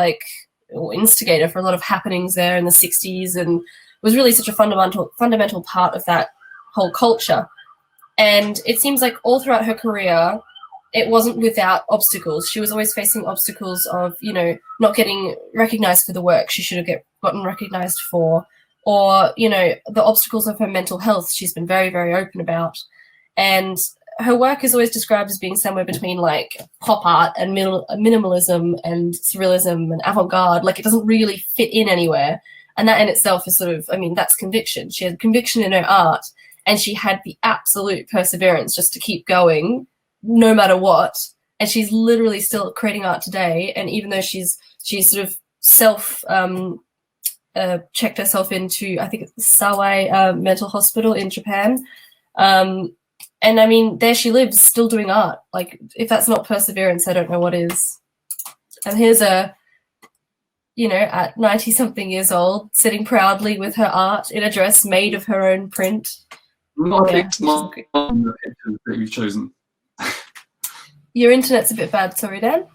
instigator for a lot of happenings there in the 60s, and was really such a fundamental part of that whole culture. And it seems like all throughout her career, it wasn't without obstacles. She was always facing obstacles of, you know, not getting recognized for the work she should have gotten recognized for, or, you know, the obstacles of her mental health she's been very, very open about. And her work is always described as being somewhere between like pop art and minimalism and surrealism and avant-garde. Like, it doesn't really fit in anywhere. And that in itself is sort of, I mean, that's conviction. She had conviction in her art, and she had the absolute perseverance just to keep going no matter what. And she's literally still creating art today. And even though she's sort of checked herself into, I think it's Sawai mental hospital in Japan. And I mean, there she lives, still doing art. Like, if that's not perseverance, I don't know what is. And here's a, you know, at 90-something years old, sitting proudly with her art in a dress made of her own print. Not a big smile on the picture that you've chosen. Your internet's a bit bad, sorry, Dan.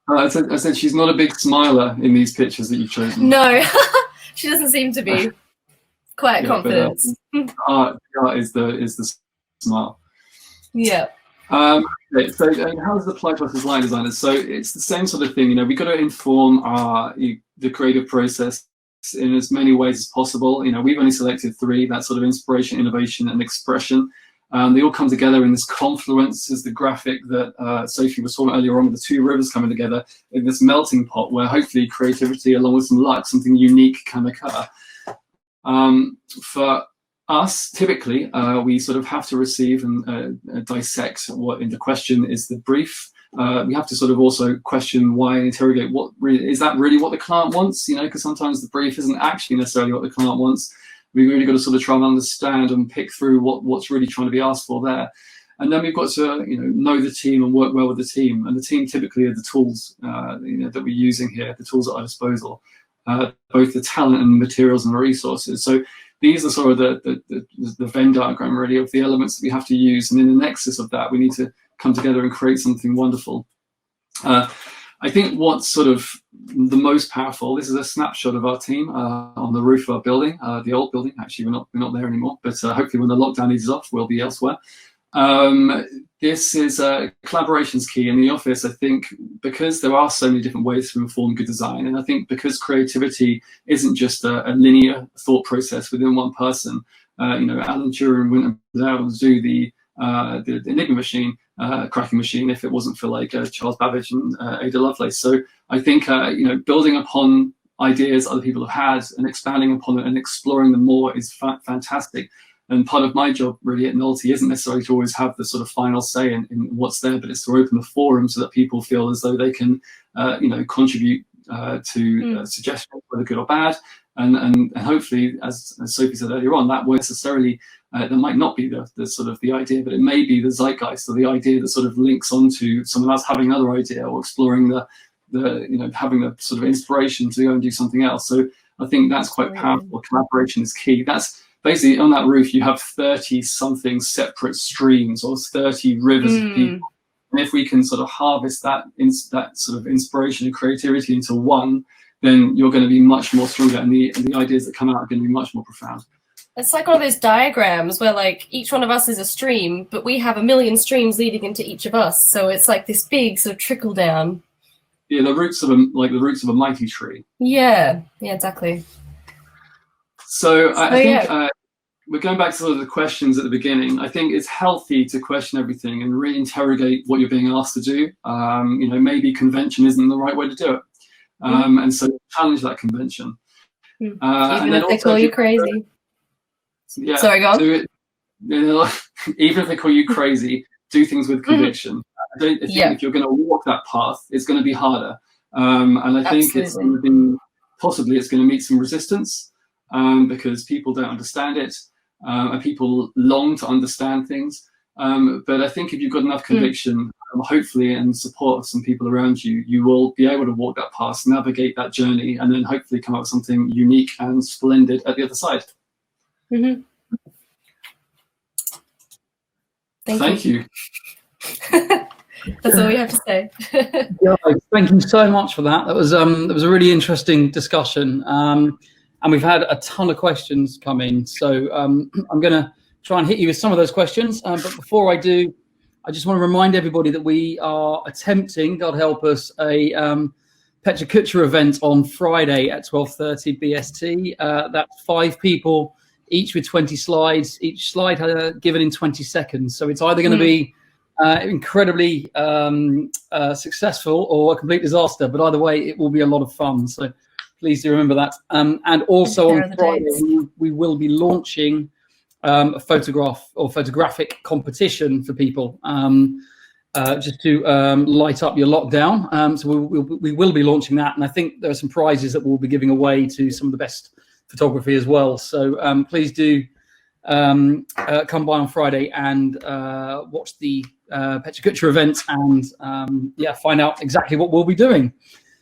I said she's not a big smiler in these pictures that you've chosen. No, she doesn't seem to be. Quiet confidence. Art is the smile. Yeah. Okay, so how does it apply to us as line designers? So it's the same sort of thing. You know, we've got to inform the creative process in as many ways as possible. You know, we've only selected 3: that sort of inspiration, innovation, and expression. They all come together in this confluence, as the graphic that Sophie was talking earlier on, with the 2 rivers coming together in this melting pot where hopefully creativity, along with some luck, something unique can occur. For us, typically, we sort of have to receive and dissect what in the question is the brief. We have to sort of also question why and interrogate what is that really what the client wants, you know, because sometimes the brief isn't actually necessarily what the client wants. We've really got to sort of try and understand and pick through what's really trying to be asked for there. And then we've got to, you know the team and work well with the team. And the team typically are the tools you know, that we're using here, the tools at our disposal, both the talent and materials and the resources. So these are sort of the Venn diagram, really, of the elements that we have to use. And in the nexus of that, we need to come together and create something wonderful. I think what's sort of the most powerful, this is a snapshot of our team on the roof of our building, the old building. Actually, we're not there anymore, but hopefully when the lockdown eases off, we'll be elsewhere. This is collaboration's key in the office, I think, because there are so many different ways to inform good design. And I think because creativity isn't just a linear thought process within one person, you know, Alan Turing wouldn't have been able to do the Enigma machine, cracking machine, if it wasn't for like Charles Babbage and Ada Lovelace. So I think, you know, building upon ideas other people have had and expanding upon it and exploring them more is fantastic. And part of my job really at Nulty isn't necessarily to always have the sort of final say in what's there, but it's to open the forum so that people feel as though they can, you know, contribute to suggestions, whether good or bad. And hopefully, as Sophie said earlier on, that won't necessarily, that might not be the sort of the idea, but it may be the zeitgeist, or the idea that sort of links onto someone else having another idea, or exploring the you know, having the sort of inspiration to go and do something else. So I think that's quite powerful. Collaboration is key. That's basically, on that roof, you have 30-something separate streams, or 30 rivers of people. And if we can sort of harvest that sort of inspiration and creativity into one, then you're going to be much more stronger, and the ideas that come out are going to be much more profound. It's like one of those diagrams where, like, each one of us is a stream, but we have a million streams leading into each of us. So it's like this big sort of trickle down. Yeah, the roots of a mighty tree. Yeah, exactly. So I think we're going back to sort of the questions at the beginning. I think it's healthy to question everything and re-interrogate what you're being asked to do. You know, maybe convention isn't the right way to do it. And so challenge that convention. Even if they call you crazy. Yeah. Sorry, go on. Do it, you know, even if they call you crazy, do things with conviction. I don't think if you're going to walk that path, it's going to be harder. And I think it's going to be, possibly it's going to meet some resistance because people don't understand it and people long to understand things. But I think if you've got enough conviction, hopefully, and support of some people around you, you will be able to walk that path, navigate that journey, and then hopefully come up with something unique and splendid at the other side. Thank you. That's all we have to say. Yeah, thank you so much for that. That was a really interesting discussion, and we've had a ton of questions come in. So I'm going to try and hit you with some of those questions. But before I do, I just want to remind everybody that we are attempting, God help us, a Petra Kutcher event on Friday at 12:30 BST. That's 5 people, each with 20 slides. Each slide given in 20 seconds. So it's either going to be incredibly successful or a complete disaster. But either way, it will be a lot of fun. So please do remember that. And also on Friday, we will be launching a photographic competition for people, just to light up your lockdown. So we will be launching that, and I think there are some prizes that we'll be giving away to some of the best photography as well. So please do come by on Friday and watch the Petra Kutcher event and find out exactly what we'll be doing.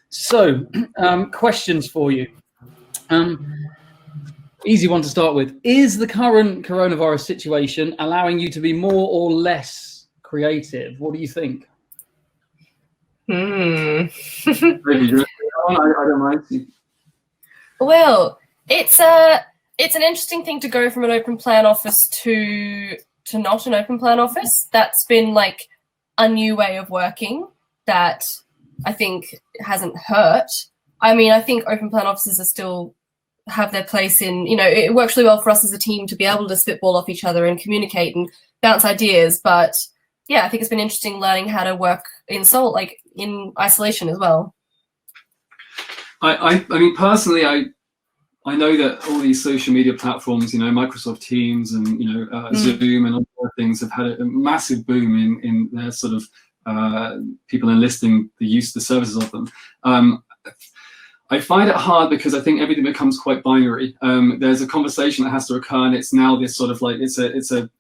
So questions for you. Easy one to start with. Is the current coronavirus situation allowing you to be more or less creative? What do you think? I don't mind. Well, it's an interesting thing to go from an open plan office to not an open plan office. That's been like a new way of working that I think hasn't hurt. I mean, I think open plan offices are still have their place in, it works really well for us as a team to be able to spitball off each other and communicate and bounce ideas. But yeah, I think it's been interesting learning how to work in isolation as well. I mean, personally, I know that all these social media platforms, Microsoft Teams and, Zoom and other things have had a massive boom in their sort of people enlisting the services of them. I find it hard because I think everything becomes quite binary. There's a conversation that has to occur, and it's now this sort of like it's a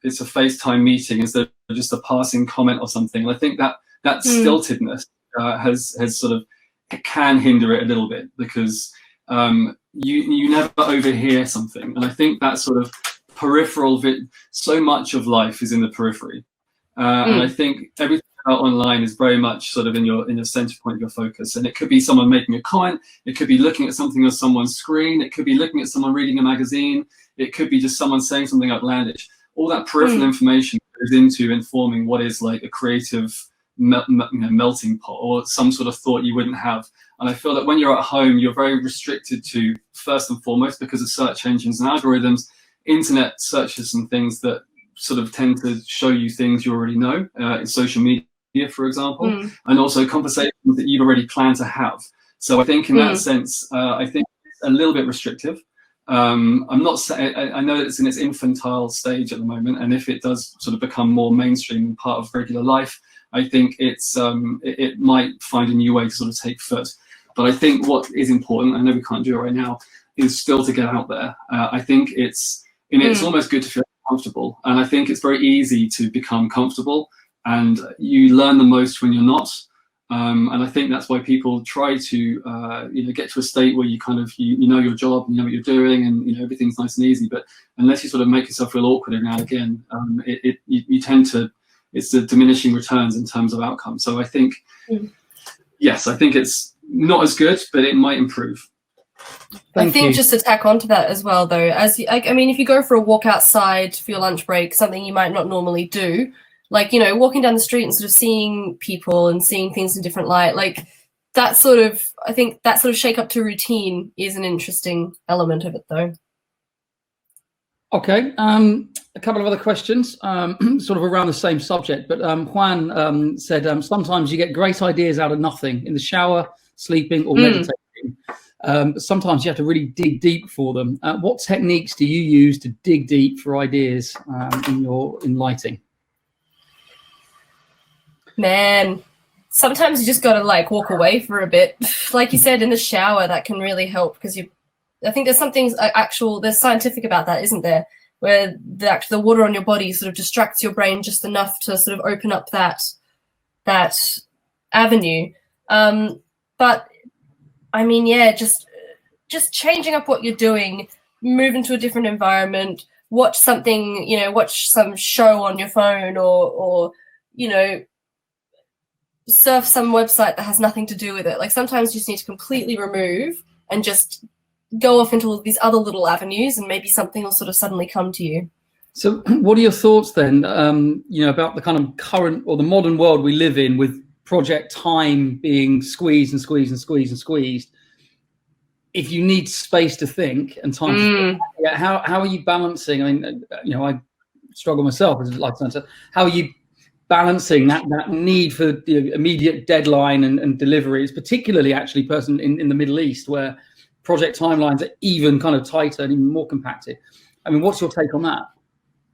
FaceTime meeting instead of just a passing comment or something. And I think that stiltedness has sort of can hinder it a little bit because you never overhear something, and I think that sort of peripheral so much of life is in the periphery, and I think everything online is very much sort of in your center point of your focus, and it could be someone making a comment, it could be looking at something on someone's screen, it could be looking at someone reading a magazine, it could be just someone saying something outlandish. All that peripheral information goes into informing what is like a creative melting pot or some sort of thought you wouldn't have. And I feel that when you're at home, you're very restricted to, first and foremost, because of search engines and algorithms, internet searches and things that sort of tend to show you things you already know in social media, for example, and also conversations that you've already planned to have. So I think in that sense, I think it's a little bit restrictive. I'm not saying, I know it's in its infantile stage at the moment, and if it does sort of become more mainstream and part of regular life, I think it might find a new way to sort of take foot. But I think what is important, I know we can't do it right now, is still to get out there. I think it's almost good to feel comfortable, and I think it's very easy to become comfortable, and you learn the most when you're not. And I think that's why people try to get to a state where you kind of you know your job, you know what you're doing, and everything's nice and easy. But unless you sort of make yourself feel awkward every now and again, you tend to, it's the diminishing returns in terms of outcome. So I think yes, I think it's not as good, but it might improve. I think just to tack onto that as well, though, I mean, if you go for a walk outside for your lunch break, something you might not normally do, like, walking down the street and sort of seeing people and seeing things in a different light, like that sort of, I think that sort of shake up to routine is an interesting element of it, though. Okay, a couple of other questions, sort of around the same subject, but Juan said sometimes you get great ideas out of nothing, in the shower, sleeping, or meditating. Sometimes you have to really dig deep for them. What techniques do you use to dig deep for ideas in lighting? Man, sometimes you just got to like walk away for a bit. Like you said, in the shower, that can really help, because I think there's some things there's scientific about that, isn't there? Where the water on your body sort of distracts your brain just enough to sort of open up that avenue. But I mean, yeah, just changing up what you're doing, move into a different environment, watch something, watch some show on your phone, or surf some website that has nothing to do with it. Like, sometimes you just need to completely remove and just go off into all these other little avenues, and maybe something will sort of suddenly come to you. So what are your thoughts then, about the kind of current or the modern world we live in, with project time being squeezed and squeezed and squeezed and squeezed? If you need space to think and time to think, how are you balancing? I mean, I struggle myself as a life scientist. How are you balancing that need for the immediate deadline and deliveries, particularly actually in the Middle East, where project timelines are even kind of tighter and even more compacted? I mean, what's your take on that?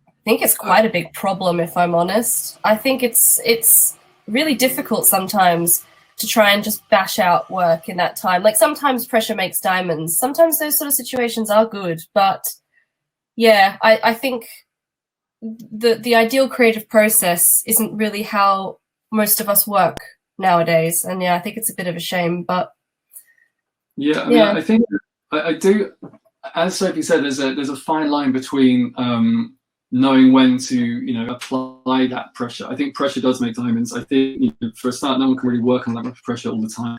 I think it's quite a big problem, if I'm honest. I think it's really difficult sometimes to try and just bash out work in that time. Like, sometimes pressure makes diamonds. Sometimes those sort of situations are good. But yeah, I think the ideal creative process isn't really how most of us work nowadays. And yeah, I think it's a bit of a shame, but yeah, I mean, I think I do, as Sophie said, there's a fine line between knowing when to apply that pressure. I think pressure does make diamonds. I think for a start, no one can really work on that much pressure all the time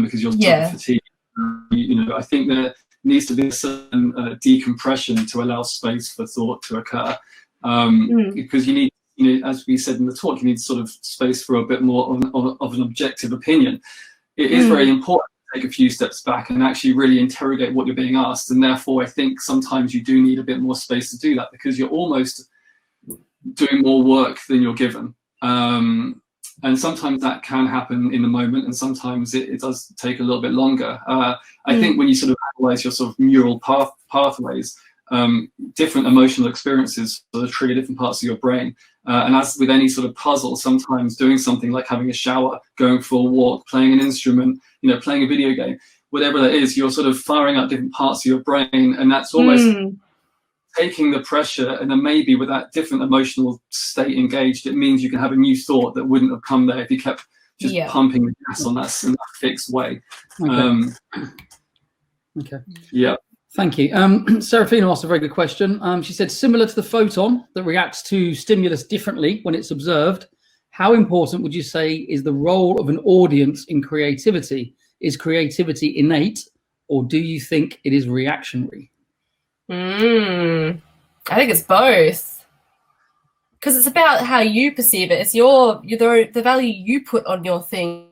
because you're fatigued. I think there needs to be a certain decompression to allow space for thought to occur, because you need, as we said in the talk, you need sort of space for a bit more of an objective opinion. It is very important to take a few steps back and actually really interrogate what you're being asked, and therefore I think sometimes you do need a bit more space to do that, because you're almost doing more work than you're given, and sometimes that can happen in the moment, and sometimes it does take a little bit longer. I think when you sort of analyze your sort of neural pathways, different emotional experiences sort of trigger different parts of your brain, and as with any sort of puzzle, sometimes doing something like having a shower, going for a walk, playing an instrument, playing a video game, whatever that is, you're sort of firing up different parts of your brain, and that's almost taking the pressure, and then maybe with that different emotional state engaged, it means you can have a new thought that wouldn't have come there if you kept just pumping the gas on that in that fixed way. Okay. Yeah. Thank you. Serafina asked a very good question. She said, similar to the photon that reacts to stimulus differently when it's observed, how important would you say is the role of an audience in creativity? Is creativity innate, or do you think it is reactionary? I think it's both, because it's about how you perceive it. It's the value you put on your thing,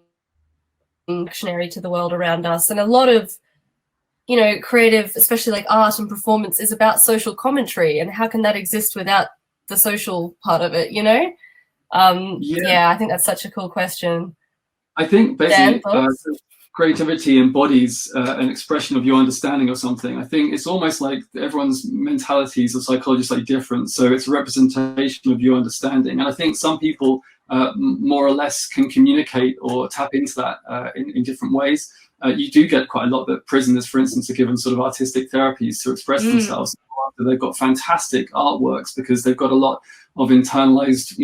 reactionary to the world around us. And a lot of creative, especially like art and performance, is about social commentary, and how can that exist without the social part of it? I think that's such a cool question. I think basically creativity embodies an expression of your understanding of something. I think it's almost like everyone's mentalities of psychology is slightly different, so it's a representation of your understanding. And I think some people more or less can communicate or tap into that in different ways. You do get quite a lot that prisoners, for instance, are given sort of artistic therapies to express themselves. They've got fantastic artworks because they've got a lot of internalized,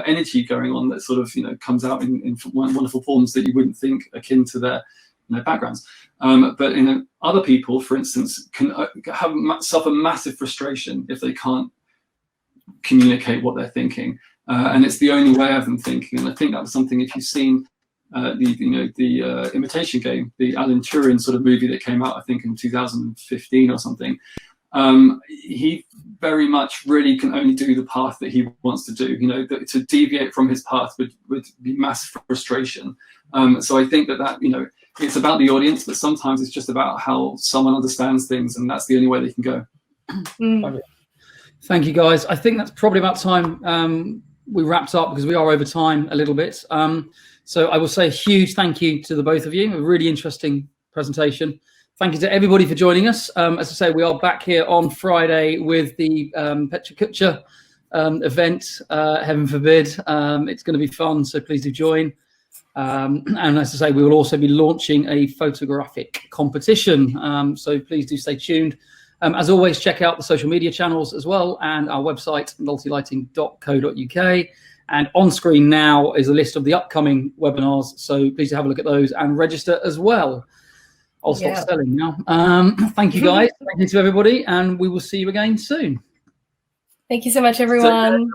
energy going on that sort of, comes out in wonderful forms that you wouldn't think akin to their backgrounds. But other people, for instance, can suffer massive frustration if they can't communicate what they're thinking, and it's the only way of them thinking. And I think that was something, if you've seen the Imitation Game, the Alan Turing sort of movie that came out, I think in 2015 or something. He very much really can only do the path that he wants to do. To deviate from his path would be massive frustration. So I think that it's about the audience, but sometimes it's just about how someone understands things, and that's the only way they can go. Thank you, guys. I think that's probably about time we wrapped up, because we are over time a little bit. So I will say a huge thank you to the both of you. A really interesting presentation. Thank you to everybody for joining us. As I say, we are back here on Friday with the Petra Kutcher event, heaven forbid. It's going to be fun, so please do join. And as I say, we will also be launching a photographic competition, so please do stay tuned. As always, check out the social media channels as well, and our website, multilighting.co.uk. And on screen now is a list of the upcoming webinars, so please have a look at those and register as well. I'll stop selling now. Thank you, guys. Thank you to everybody, and we will see you again soon. Thank you so much, everyone.